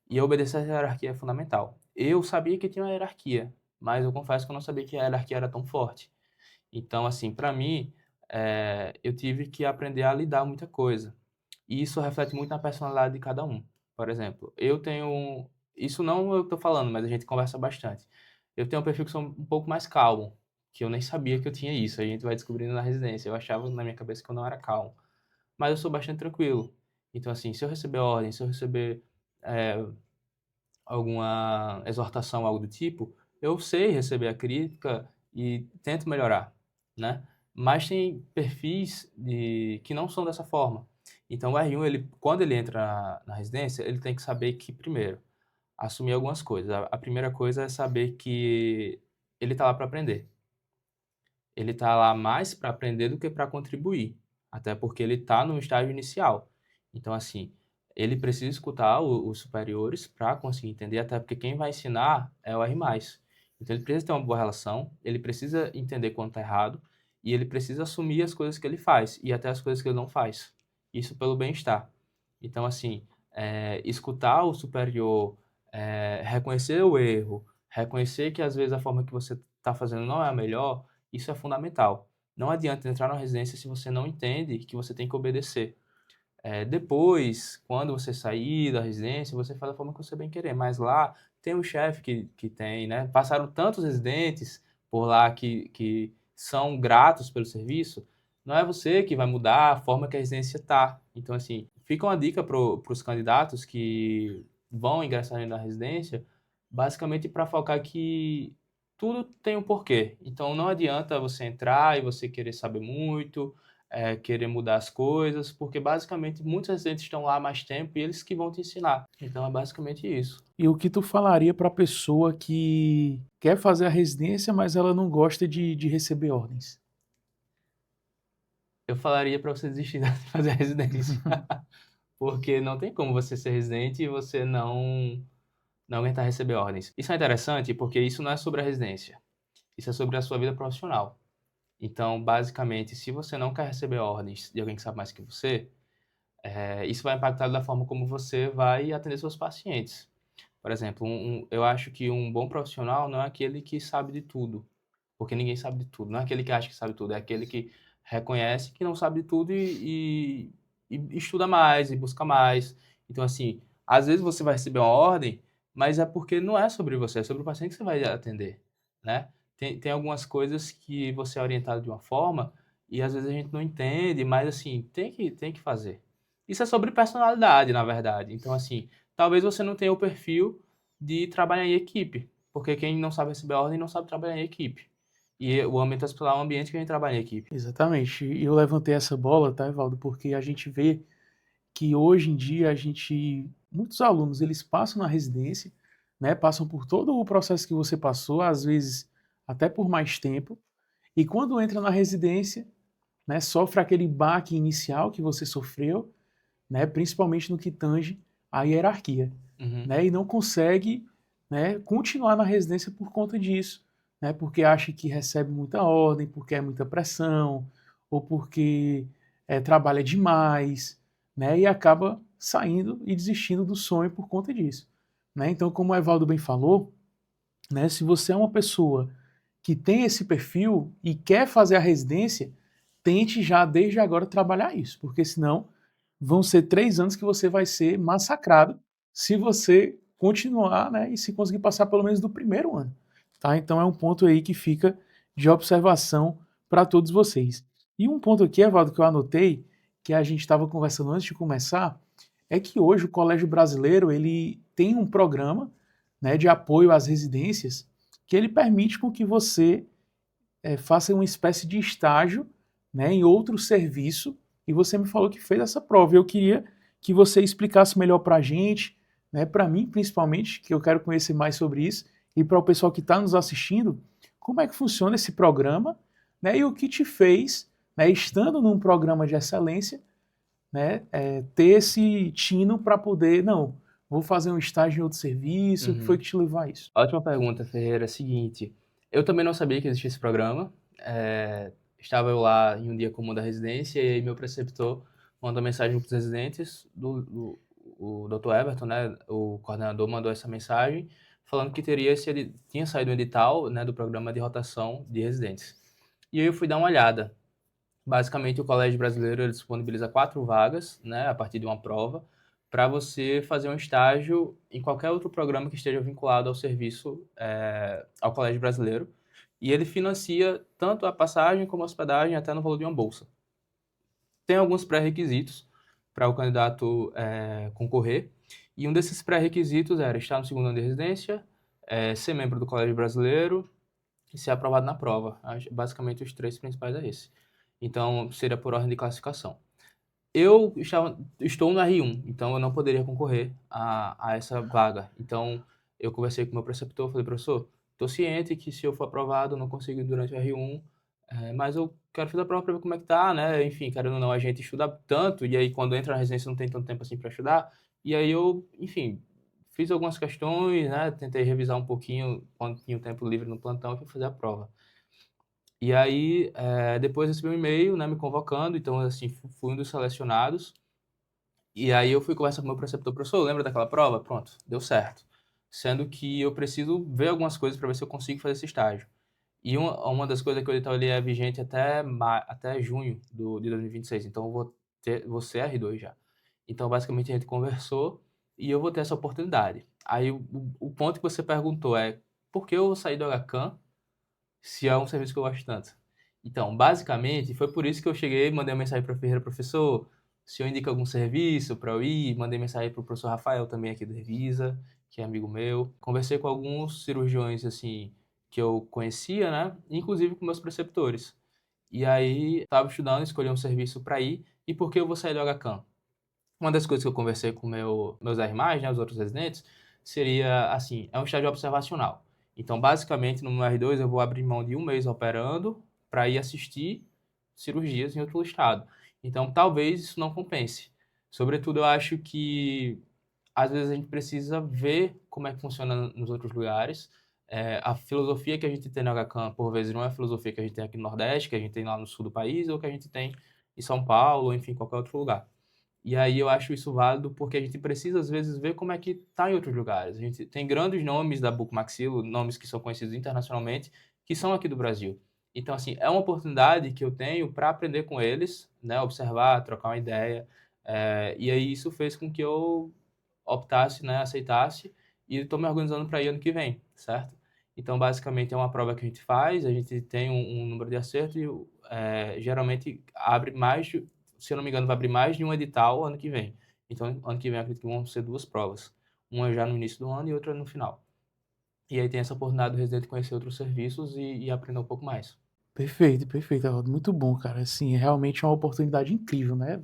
E obedecer a hierarquia é fundamental. Eu sabia que tinha uma hierarquia, mas eu confesso que eu não sabia que a hierarquia era tão forte. Então, assim, para mim, eu tive que aprender a lidar muita coisa. E isso reflete muito na personalidade de cada um. Por exemplo, eu tenho. Isso não eu estou falando, mas a gente conversa bastante. Eu tenho um perfil que sou um pouco mais calmo, que eu nem sabia que eu tinha isso. A gente vai descobrindo na residência. Eu achava na minha cabeça que eu não era calmo. Mas eu sou bastante tranquilo. Então, assim, se eu receber ordem, se eu receber é, alguma exortação, algo do tipo, eu sei receber a crítica e tento melhorar, né? Mas tem perfis que não são dessa forma. Então, o R1, ele, quando ele entra na residência, ele tem que saber que, primeiro, assumir algumas coisas. A primeira coisa é saber que ele está lá para aprender. Ele está lá mais para aprender do que para contribuir, até porque ele está no estágio inicial. Então, assim, ele precisa escutar os superiores para conseguir entender, até porque quem vai ensinar é o R+. Então, ele precisa ter uma boa relação, ele precisa entender quando está errado e ele precisa assumir as coisas que ele faz e até as coisas que ele não faz. Isso pelo bem-estar. Então, assim, escutar o superior, reconhecer o erro, reconhecer que às vezes a forma que você está fazendo não é a melhor, isso é fundamental. Não adianta entrar na residência se você não entende que você tem que obedecer. Depois, quando você sair da residência, você faz da forma que você bem querer. Mas lá tem um chefe que tem, né? Passaram tantos residentes por lá que são gratos pelo serviço. Não é você que vai mudar a forma que a residência está. Então, assim, fica uma dica para os candidatos que vão ingressar na residência, basicamente para focar que tudo tem um porquê. Então, não adianta você entrar e você querer saber muito, querer mudar as coisas, porque basicamente muitos residentes estão lá há mais tempo e eles que vão te ensinar. Então é basicamente isso. E o que tu falaria para a pessoa que quer fazer a residência, mas ela não gosta de receber ordens? Eu falaria para você desistir de fazer a residência, porque não tem como você ser residente e você não aguentar receber ordens. Isso é interessante porque isso não é sobre a residência, isso é sobre a sua vida profissional. Então, basicamente, se você não quer receber ordens de alguém que sabe mais que você, isso vai impactar da forma como você vai atender seus pacientes. Por exemplo, eu acho que um bom profissional não é aquele que sabe de tudo, porque ninguém sabe de tudo. Não é aquele que acha que sabe tudo, é aquele que reconhece que não sabe de tudo e estuda mais e busca mais. Então, assim, às vezes você vai receber uma ordem, mas é porque não é sobre você, é sobre o paciente que você vai atender, né? Tem algumas coisas que você é orientado de uma forma e às vezes a gente não entende, mas assim, tem que fazer. Isso é sobre personalidade, na verdade. Então, assim, talvez você não tenha o perfil de trabalhar em equipe, porque quem não sabe receber ordem não sabe trabalhar em equipe. E o ambiente hospitalar é um ambiente que a gente trabalha em equipe. Exatamente. E eu levantei essa bola, tá, Evaldo? Porque a gente vê que hoje em dia muitos alunos, eles passam na residência, né? Passam por todo o processo que você passou, às vezes até por mais tempo, e quando entra na residência, né, sofre aquele baque inicial que você sofreu, né? Principalmente no que tange à hierarquia. né, e não consegue, né, continuar na residência por conta disso, né, porque acha que recebe muita ordem, porque é muita pressão, ou porque trabalha demais, né, e acaba saindo e desistindo do sonho por conta disso. Né? Então, como o Evaldo bem falou, né, se você é uma pessoa que tem esse perfil e quer fazer a residência, tente já desde agora trabalhar isso, porque senão vão ser 3 anos que você vai ser massacrado se você continuar, né, e se conseguir passar pelo menos do primeiro ano. Tá? Então é um ponto aí que fica de observação para todos vocês. E um ponto aqui, Evaldo, que eu anotei, que a gente estava conversando antes de começar, é que hoje o Colégio Brasileiro ele tem um programa, né, de apoio às residências que ele permite com que você faça uma espécie de estágio, né, em outro serviço, e você me falou que fez essa prova. Eu queria que você explicasse melhor para a gente, né, para mim principalmente, que eu quero conhecer mais sobre isso, e para o pessoal que está nos assistindo, como é que funciona esse programa, né, e o que te fez, né, estando num programa de excelência, né, ter esse tino para poder, não, vou fazer um estágio em outro serviço, o que foi que te levou a isso? Ótima pergunta, Ferreira. É o seguinte, eu também não sabia que existia esse programa. Estava eu lá em um dia comum da residência e aí meu preceptor mandou mensagem para os residentes, o Dr. Everton, né, o coordenador, mandou essa mensagem falando que tinha saído um edital, né, do programa de rotação de residentes. E aí eu fui dar uma olhada. Basicamente, o Colégio Brasileiro ele disponibiliza 4 vagas, né, a partir de uma prova, para você fazer um estágio em qualquer outro programa que esteja vinculado ao serviço, ao Colégio Brasileiro. E ele financia tanto a passagem como a hospedagem, até no valor de uma bolsa. Tem alguns pré-requisitos para o candidato concorrer, e um desses pré-requisitos era estar no segundo ano de residência, ser membro do Colégio Brasileiro e ser aprovado na prova. Basicamente, os 3 principais é esse. Então, seria por ordem de classificação. Eu estou no R1, então eu não poderia concorrer a essa vaga. Então, eu conversei com o meu preceptor, falei, professor, estou ciente que se eu for aprovado, eu não consigo ir durante o R1, mas eu quero fazer a prova para ver como é que tá, né? Enfim, querendo ou não, a gente estuda tanto, e aí quando entra na residência não tem tanto tempo assim para estudar. E aí eu, enfim, fiz algumas questões, né? Tentei revisar um pouquinho quando tinha o tempo livre no plantão e fui fazer a prova. E aí, depois recebi um e-mail, né, me convocando, então, assim, fui um dos selecionados. E aí eu fui conversar com o meu preceptor, professor, lembra daquela prova? Pronto, deu certo. Sendo que eu preciso ver algumas coisas para ver se eu consigo fazer esse estágio. E uma das coisas que o edital ele é vigente até junho de 2026, então eu vou ser R2 já. Então, basicamente, a gente conversou e eu vou ter essa oportunidade. Aí, o ponto que você perguntou é, por que eu vou sair do HCAM se é um serviço que eu gosto tanto? Então, basicamente, foi por isso que eu cheguei, mandei uma mensagem para o Ferreira, professor, se eu indico algum serviço para eu ir, mandei mensagem para o professor Rafael também aqui do Revisa, que é amigo meu. Conversei com alguns cirurgiões, assim, que eu conhecia, né? Inclusive com meus preceptores. E aí, estava estudando, escolhi um serviço para ir. E por que eu vou sair do HCAM? Uma das coisas que eu conversei com meus R+, né, os outros residentes, seria, assim, é um estágio observacional. Então, basicamente, no meu R2, eu vou abrir mão de um mês operando para ir assistir cirurgias em outro estado. Então, talvez isso não compense. Sobretudo, eu acho que, às vezes, a gente precisa ver como é que funciona nos outros lugares. A filosofia que a gente tem no HCAM, por vezes, não é a filosofia que a gente tem aqui no Nordeste, que a gente tem lá no sul do país, ou que a gente tem em São Paulo, ou, enfim, qualquer outro lugar. E aí eu acho isso válido porque a gente precisa, às vezes, ver como é que está em outros lugares. A gente tem grandes nomes da Bucomaxilo, nomes que são conhecidos internacionalmente, que são aqui do Brasil. Então, assim, é uma oportunidade que eu tenho para aprender com eles, né, observar, trocar uma ideia. E aí isso fez com que eu optasse, né, aceitasse, e estou me organizando para ir ano que vem, certo? Então, basicamente, é uma prova que a gente faz, a gente tem um número de acerto e geralmente abre mais, se eu não me engano, vai abrir mais de um edital ano que vem. Então, ano que vem, acredito que vão ser 2 provas. Uma já no início do ano e outra no final. E aí tem essa oportunidade do residente conhecer outros serviços e aprender um pouco mais. Perfeito, perfeito, Evaldo. Muito bom, cara. Assim, é realmente uma oportunidade incrível, né?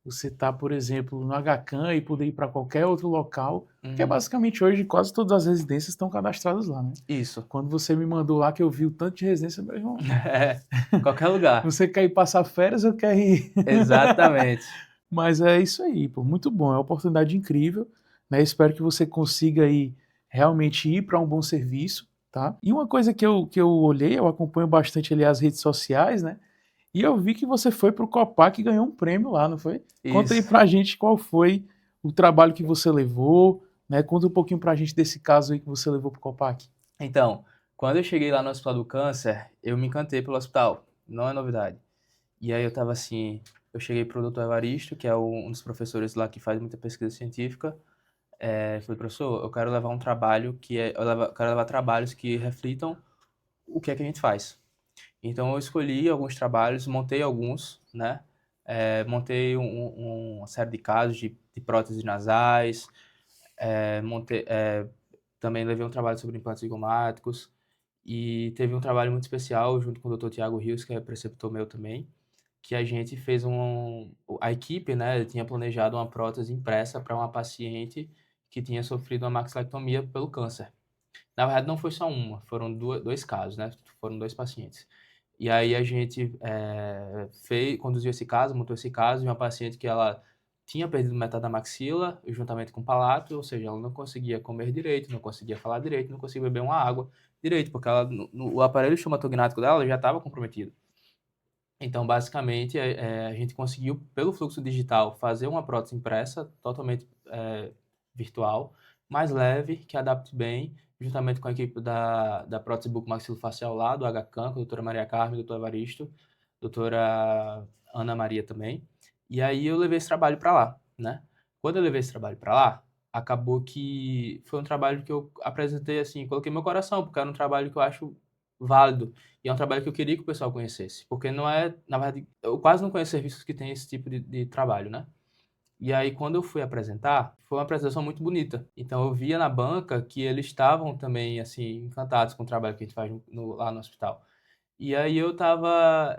Você tá, por exemplo, no HCAM e poder ir para qualquer outro local, que é basicamente hoje quase todas as residências estão cadastradas lá, né? Isso. Quando você me mandou lá que eu vi o tanto de residência, meu irmão, Qualquer lugar. você quer ir passar férias ou quer ir? Exatamente. Mas é isso aí, pô, muito bom, é uma oportunidade incrível, né? Espero que você consiga aí realmente ir para um bom serviço, tá? E uma coisa que eu olhei, eu acompanho bastante ali as redes sociais, né? E eu vi que você foi para o Copac e ganhou um prêmio lá, não foi? Conta aí Isso. pra gente qual foi o trabalho que você levou, né? Conta um pouquinho pra gente desse caso aí que você levou pro Copac. Então, quando eu cheguei lá no Hospital do Câncer, eu me encantei pelo hospital. Não é novidade. E aí eu tava assim, eu cheguei pro Dr. Evaristo, que é um dos professores lá que faz muita pesquisa científica. Falei, professor, eu quero levar um trabalho quero levar trabalhos que reflitam o que é que a gente faz. Então eu escolhi alguns trabalhos, montei alguns, né? Montei uma série de casos de próteses nasais, montei, também levei um trabalho sobre implantes zigomáticos e teve um trabalho muito especial junto com o Dr. Tiago Rios, que é preceptor meu também, que a gente fez a equipe, né, tinha planejado uma prótese impressa para uma paciente que tinha sofrido uma maxilectomia pelo câncer. Na verdade, não foi só uma, foram dois casos, né? Foram dois pacientes. E aí a gente conduziu esse caso, montou esse caso de uma paciente que ela tinha perdido metade da maxila, juntamente com o palato, ou seja, ela não conseguia comer direito, não conseguia falar direito, não conseguia beber uma água direito, porque o aparelho estomatognático dela já estava comprometido. Então, basicamente, a gente conseguiu, pelo fluxo digital, fazer uma prótese impressa totalmente virtual, mais leve, que adapte bem, juntamente com a equipe da prótese bucomaxilofacial lá, do HCAM, com a doutora Maria Carmen, doutor Evaristo, doutora Ana Maria também. E aí eu levei esse trabalho para lá, né? Quando eu levei esse trabalho para lá, acabou que foi um trabalho que eu apresentei assim, coloquei meu coração, porque era um trabalho que eu acho válido. E é um trabalho que eu queria que o pessoal conhecesse, porque não é, na verdade, eu quase não conheço serviços que têm esse tipo de trabalho, né? E aí, quando eu fui apresentar, foi uma apresentação muito bonita. Então, eu via na banca que eles estavam também, assim, encantados com o trabalho que a gente faz lá no hospital. E aí, eu estava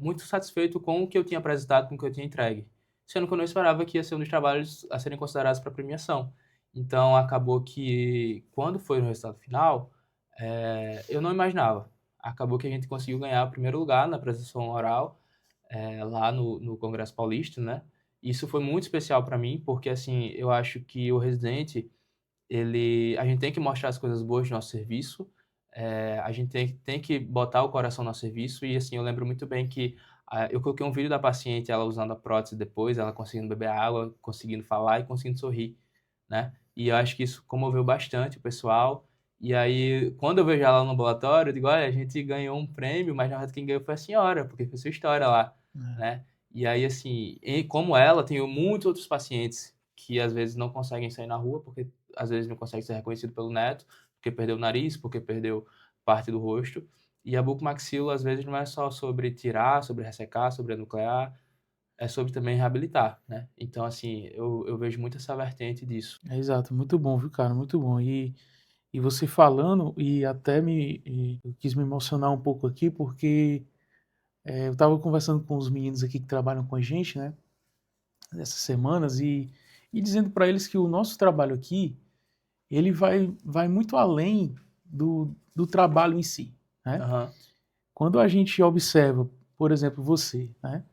muito satisfeito com o que eu tinha apresentado, com o que eu tinha entregue. Sendo que eu não esperava que ia ser um dos trabalhos a serem considerados para premiação. Então, acabou que, quando foi no resultado final, eu não imaginava. Acabou que a gente conseguiu ganhar o primeiro lugar na apresentação oral, lá no Congresso Paulista, né? Isso foi muito especial para mim, porque assim, eu acho que o residente, a gente tem que mostrar as coisas boas do nosso serviço, a gente tem que botar o coração no nosso serviço, e assim, eu lembro muito bem que eu coloquei um vídeo da paciente, ela usando a prótese depois, ela conseguindo beber água, conseguindo falar e conseguindo sorrir, né? E eu acho que isso comoveu bastante o pessoal. E aí, quando eu vejo ela no ambulatório, eu digo, olha, a gente ganhou um prêmio, mas na verdade quem ganhou foi a senhora, porque foi sua história lá, né? E aí, assim, como ela, tenho muitos outros pacientes que às vezes não conseguem sair na rua, porque às vezes não consegue ser reconhecido pelo neto, porque perdeu o nariz, porque perdeu parte do rosto. E a bucomaxilo, às vezes, não é só sobre tirar, sobre ressecar, sobre enuclear, é sobre também reabilitar, né? Então, assim, eu vejo muito essa vertente disso. É exato, muito bom, viu, cara? Muito bom. E você falando, e até eu quis me emocionar um pouco aqui, porque eu estava conversando com os meninos aqui que trabalham com a gente, né, essas semanas, e dizendo para eles que o nosso trabalho aqui, ele vai muito além do trabalho em si, né? Aham. Quando a gente observa, por exemplo, você, né?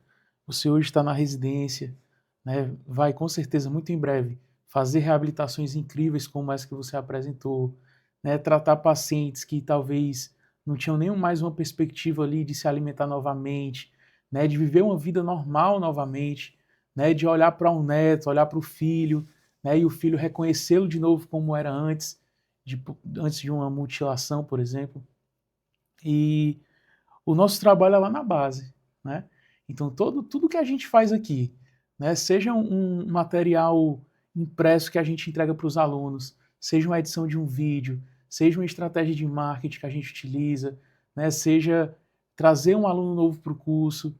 Você hoje está na residência, né? Vai com certeza muito em breve fazer reabilitações incríveis como essa que você apresentou, né? Tratar pacientes que talvez não tinham nem mais uma perspectiva ali de se alimentar novamente, né? De viver uma vida normal novamente, né? De olhar para um neto, olhar para o filho, né? E o filho reconhecê-lo de novo como era antes, antes de uma mutilação, por exemplo. E o nosso trabalho é lá na base, né? Então tudo que a gente faz aqui, né, seja um material impresso que a gente entrega para os alunos, seja uma edição de um vídeo, seja uma estratégia de marketing que a gente utiliza, né, seja trazer um aluno novo para o curso,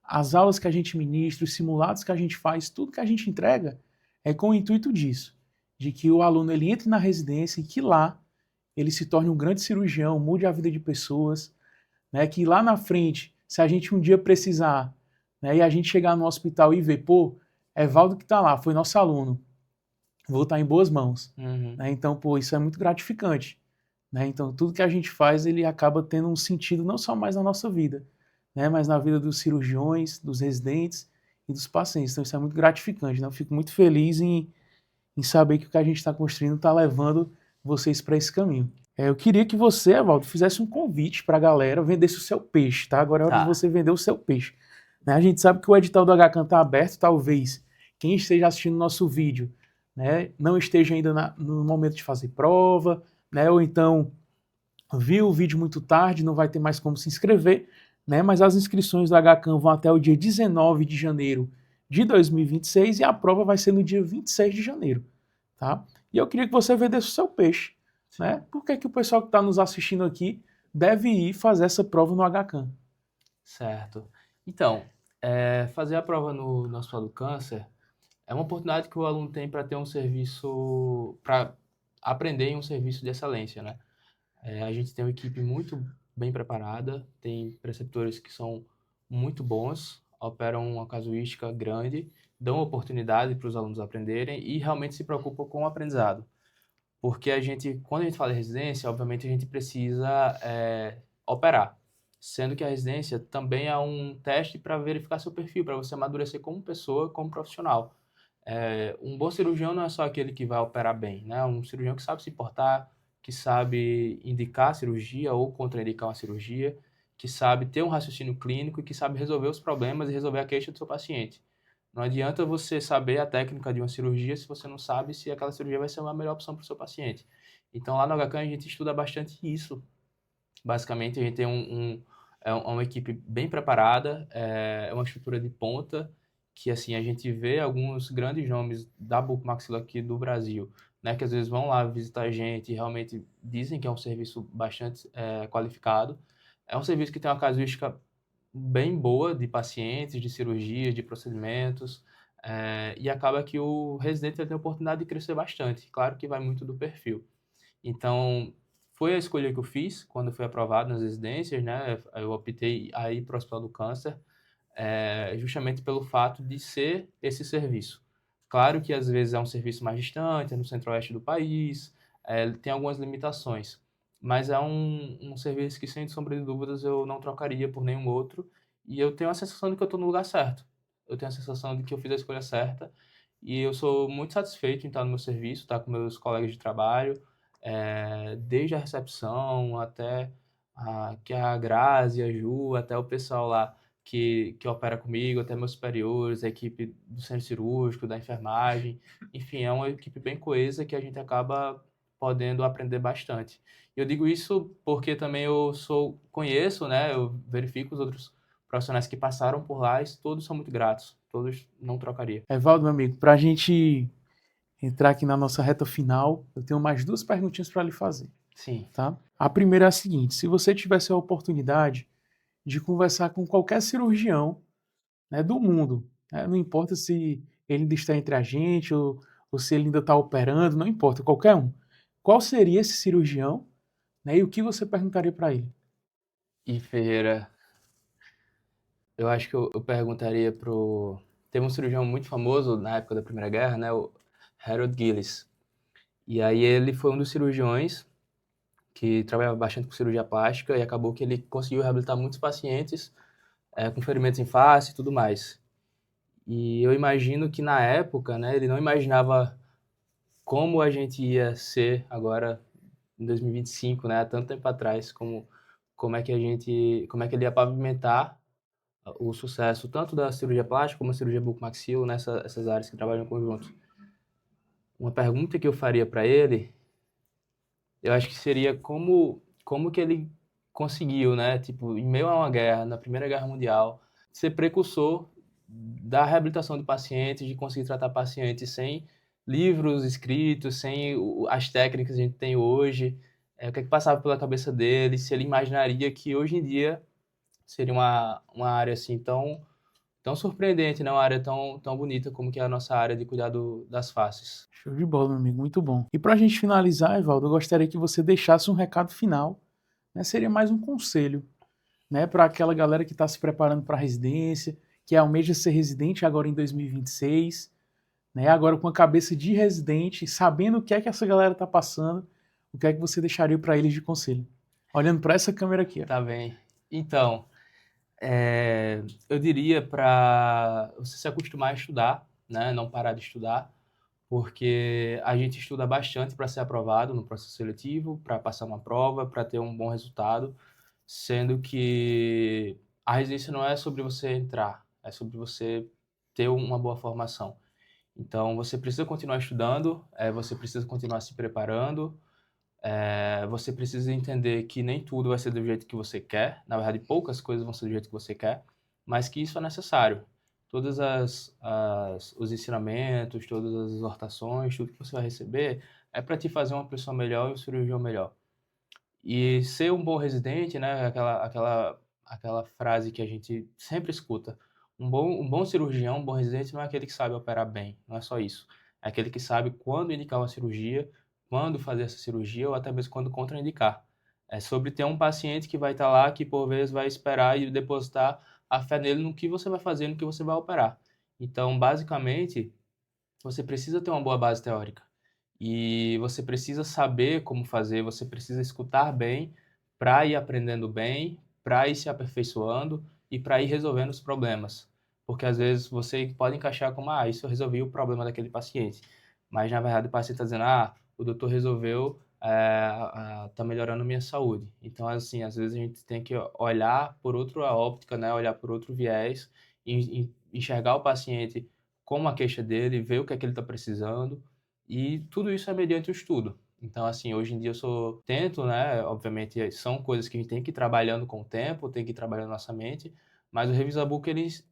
as aulas que a gente ministra, os simulados que a gente faz, tudo que a gente entrega é com o intuito disso, de que o aluno ele entre na residência e que lá ele se torne um grande cirurgião, mude a vida de pessoas, né? Que lá na frente, se a gente um dia precisar, né, e a gente chegar no hospital e ver, pô, Evaldo que está lá, foi nosso aluno, vou estar em boas mãos, Uhum. né? Então, pô, isso é muito gratificante, né? Então, tudo que a gente faz, ele acaba tendo um sentido não só mais na nossa vida, né, mas na vida dos cirurgiões, dos residentes e dos pacientes. Então, isso é muito gratificante, né? Eu fico muito feliz em em saber que o que a gente está construindo está levando vocês para esse caminho. Eu queria que você, Evaldo, fizesse um convite para a galera, vendesse o seu peixe, tá? Agora é hora de Tá. você vender o seu peixe. Né? A gente sabe que o edital do HCAM está aberto, talvez quem esteja assistindo nosso vídeo, né, não esteja ainda no momento de fazer prova, né, ou então viu o vídeo muito tarde, não vai ter mais como se inscrever, né, mas as inscrições do HCAM vão até o dia 19 de janeiro de 2026 e a prova vai ser no dia 26 de janeiro. Tá? E eu queria que você vendesse o seu peixe. Né? Por que, que o pessoal que está nos assistindo aqui deve ir fazer essa prova no HCAM? Certo. Então, fazer a prova no Hospital do Câncer é uma oportunidade que o aluno tem para ter um serviço, para aprender em um serviço de excelência, né? A gente tem uma equipe muito bem preparada, tem preceptores que são muito bons, operam uma casuística grande, dão oportunidade para os alunos aprenderem e realmente se preocupam com o aprendizado. Porque quando a gente fala em residência, obviamente a gente precisa operar, sendo que a residência também é um teste para verificar seu perfil, para você amadurecer como pessoa, como profissional. Um bom cirurgião não é só aquele que vai operar bem, né? Um cirurgião que sabe se portar, que sabe indicar a cirurgia ou contraindicar uma cirurgia, que sabe ter um raciocínio clínico e que sabe resolver os problemas e resolver a queixa do seu paciente. Não adianta você saber a técnica de uma cirurgia se você não sabe se aquela cirurgia vai ser uma melhor opção para o seu paciente. Então, lá no HCAM, a gente estuda bastante isso. Basicamente, a gente tem uma equipe bem preparada, é uma estrutura de ponta, que assim, a gente vê alguns grandes nomes da bucomaxila aqui do Brasil, né, que às vezes vão lá visitar a gente e realmente dizem que é um serviço bastante qualificado. É um serviço que tem uma casuística bem boa de pacientes, de cirurgias, de procedimentos, e acaba que o residente ele tem a oportunidade de crescer bastante. Claro que vai muito do perfil. Então, foi a escolha que eu fiz quando eu fui aprovado nas residências, né? Eu optei a ir para o Hospital do Câncer, justamente pelo fato de ser esse serviço. Claro que às vezes é um serviço mais distante, é no centro-oeste do país, tem algumas limitações, mas é um serviço que, sem sombra de dúvidas, eu não trocaria por nenhum outro, e eu tenho a sensação de que eu estou no lugar certo. Eu tenho a sensação de que eu fiz a escolha certa, e eu sou muito satisfeito em estar no meu serviço, estar com meus colegas de trabalho, desde a recepção até que a Grazi, a Ju, até o pessoal lá que opera comigo, até meus superiores, a equipe do centro cirúrgico, da enfermagem. Enfim, é uma equipe bem coesa que a gente acaba podendo aprender bastante. Eu digo isso porque também conheço, né, eu verifico os outros profissionais que passaram por lá e todos são muito gratos, todos não trocaria. Evaldo, meu amigo, para a gente entrar aqui na nossa reta final, eu tenho mais duas perguntinhas para lhe fazer. Sim. Tá? A primeira é a seguinte: se você tivesse a oportunidade de conversar com qualquer cirurgião, né, do mundo, né, não importa se ele ainda está entre a gente ou se ele ainda está operando, não importa, qualquer um. Qual seria esse cirurgião, né, e o que você perguntaria para ele? E Ferreira, eu acho que eu perguntaria Teve um cirurgião muito famoso na época da Primeira Guerra, né? O Harold Gillis. E aí ele foi um dos cirurgiões que trabalhava bastante com cirurgia plástica e acabou que ele conseguiu reabilitar muitos pacientes com ferimentos em face e tudo mais. E eu imagino que na época, né, ele não imaginava como a gente ia ser agora em 2025, né, há tanto tempo atrás, como é que como é que ele ia pavimentar o sucesso tanto da cirurgia plástica como da cirurgia bucomaxilo essas áreas que trabalham em conjunto. Uma pergunta que eu faria para ele, eu acho que seria como que ele conseguiu, né, tipo, em meio a uma guerra, na Primeira Guerra Mundial, ser precursor da reabilitação de pacientes, de conseguir tratar pacientes sem livros escritos, sem as técnicas que a gente tem hoje, o que é que passava pela cabeça dele, se ele imaginaria que hoje em dia seria uma área assim tão surpreendente, né? Uma área tão bonita como que é a nossa área de cuidado das faces. Show de bola, meu amigo, muito bom. E para a gente finalizar, Evaldo, eu gostaria que você deixasse um recado final, né? Seria mais um conselho, né, para aquela galera que está se preparando para a residência, que almeja ser residente agora em 2026, né, agora com a cabeça de residente, sabendo o que é que essa galera está passando, o que é que você deixaria para eles de conselho? Olhando para essa câmera aqui, ó. Tá bem. Então, eu diria para você se acostumar a estudar, né? Não parar de estudar, porque a gente estuda bastante para ser aprovado no processo seletivo, para passar uma prova, para ter um bom resultado, sendo que a residência não é sobre você entrar, é sobre você ter uma boa formação. Então, você precisa continuar estudando, você precisa continuar se preparando, você precisa entender que nem tudo vai ser do jeito que você quer, na verdade, poucas coisas vão ser do jeito que você quer, mas que isso é necessário. Todos os ensinamentos, todas as exortações, tudo que você vai receber é para te fazer uma pessoa melhor e um cirurgião melhor. E ser um bom residente, né, aquela frase que a gente sempre escuta, um bom cirurgião, um bom residente não é aquele que sabe operar bem, não é só isso. É aquele que sabe quando indicar uma cirurgia, quando fazer essa cirurgia ou até mesmo quando contraindicar. É sobre ter um paciente que vai estar lá, que por vezes vai esperar e depositar a fé nele no que você vai fazer, no que você vai operar. Então, basicamente, você precisa ter uma boa base teórica. E você precisa saber como fazer, você precisa escutar bem para ir aprendendo bem, para ir se aperfeiçoando e para ir resolvendo os problemas. Porque às vezes você pode encaixar como, isso eu resolvi o problema daquele paciente. Mas na verdade o paciente está dizendo, o doutor resolveu, tá melhorando a minha saúde. Então, assim, às vezes a gente tem que olhar por outra óptica, né? Olhar por outro viés, e enxergar o paciente como a queixa dele, ver o que é que ele está precisando, e tudo isso é mediante o estudo. Então, assim, hoje em dia tento, né, obviamente são coisas que a gente tem que ir trabalhando com o tempo, tem que ir trabalhando nossa mente, mas o Revisa Book, eles,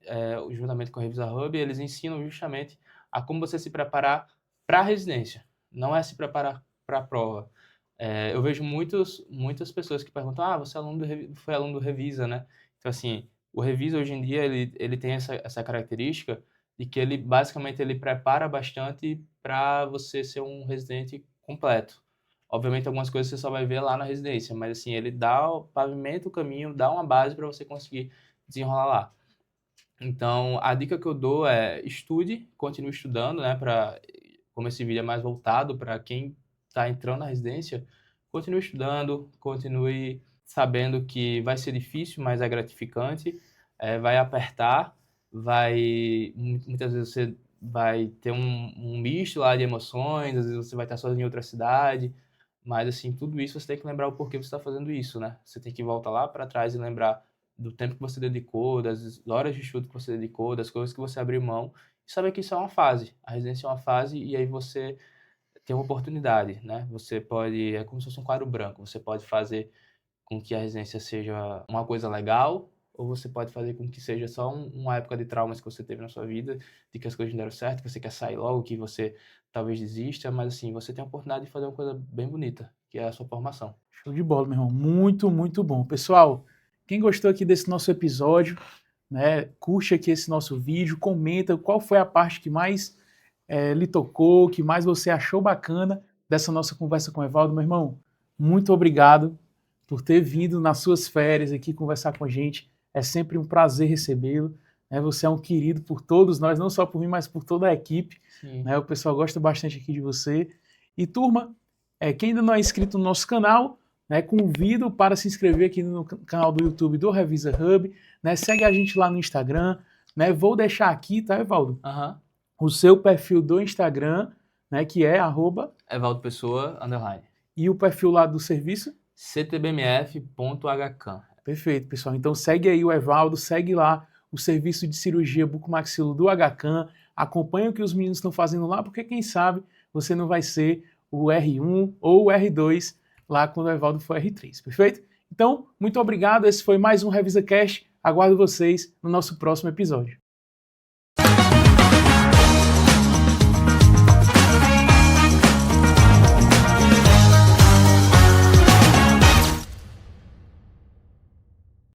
juntamente com o Revisa Hub, eles ensinam justamente a como você se preparar para a residência, não é se preparar para a prova. Eu vejo muitas pessoas que perguntam, você é foi aluno do Revisa, né? Então, assim, o Revisa hoje em dia, ele tem essa característica de que ele basicamente ele prepara bastante para você ser um residente completo. Obviamente algumas coisas você só vai ver lá na residência, mas assim, ele pavimenta o caminho, dá uma base para você conseguir desenrolar lá. Então, a dica que eu dou é estude, continue estudando, né, como esse vídeo é mais voltado para quem está entrando na residência, continue estudando, continue sabendo que vai ser difícil, mas é gratificante, vai apertar, muitas vezes você vai ter um misto lá de emoções, às vezes você vai estar sozinho em outra cidade, mas assim, tudo isso você tem que lembrar o porquê você está fazendo isso, né? Você tem que voltar lá para trás e lembrar do tempo que você dedicou, das horas de estudo que você dedicou, das coisas que você abriu mão, e saber que isso é uma fase. A residência é uma fase e aí você tem uma oportunidade, né? Você pode, é como se fosse um quadro branco, você pode fazer com que a residência seja uma coisa legal, ou você pode fazer com que seja só uma época de traumas que você teve na sua vida, de que as coisas não deram certo, que você quer sair logo, que você talvez desista, mas assim, você tem a oportunidade de fazer uma coisa bem bonita, que é a sua formação. Show de bola, meu irmão. Muito, muito bom. Pessoal, quem gostou aqui desse nosso episódio, né, curte aqui esse nosso vídeo, comenta qual foi a parte que mais lhe tocou, que mais você achou bacana dessa nossa conversa com o Evaldo. Meu irmão, muito obrigado por ter vindo nas suas férias aqui conversar com a gente. É sempre um prazer recebê-lo. Né? Você é um querido por todos nós, não só por mim, mas por toda a equipe. Né? O pessoal gosta bastante aqui de você. E turma, quem ainda não é inscrito no nosso canal, né, convido para se inscrever aqui no canal do YouTube do Revisa Hub, né, segue a gente lá no Instagram, né, vou deixar aqui, tá, Evaldo? O seu perfil do Instagram, né, que é Evaldo Pessoa, _ e o perfil lá do serviço? ctbmf.hk. Perfeito, pessoal. Então segue aí o Evaldo, segue lá o serviço de cirurgia bucomaxilo do HCAM, acompanha o que os meninos estão fazendo lá, porque quem sabe você não vai ser o R1 ou o R2 lá quando o Evaldo for R3, perfeito? Então, muito obrigado, esse foi mais um Revisa Cast, aguardo vocês no nosso próximo episódio.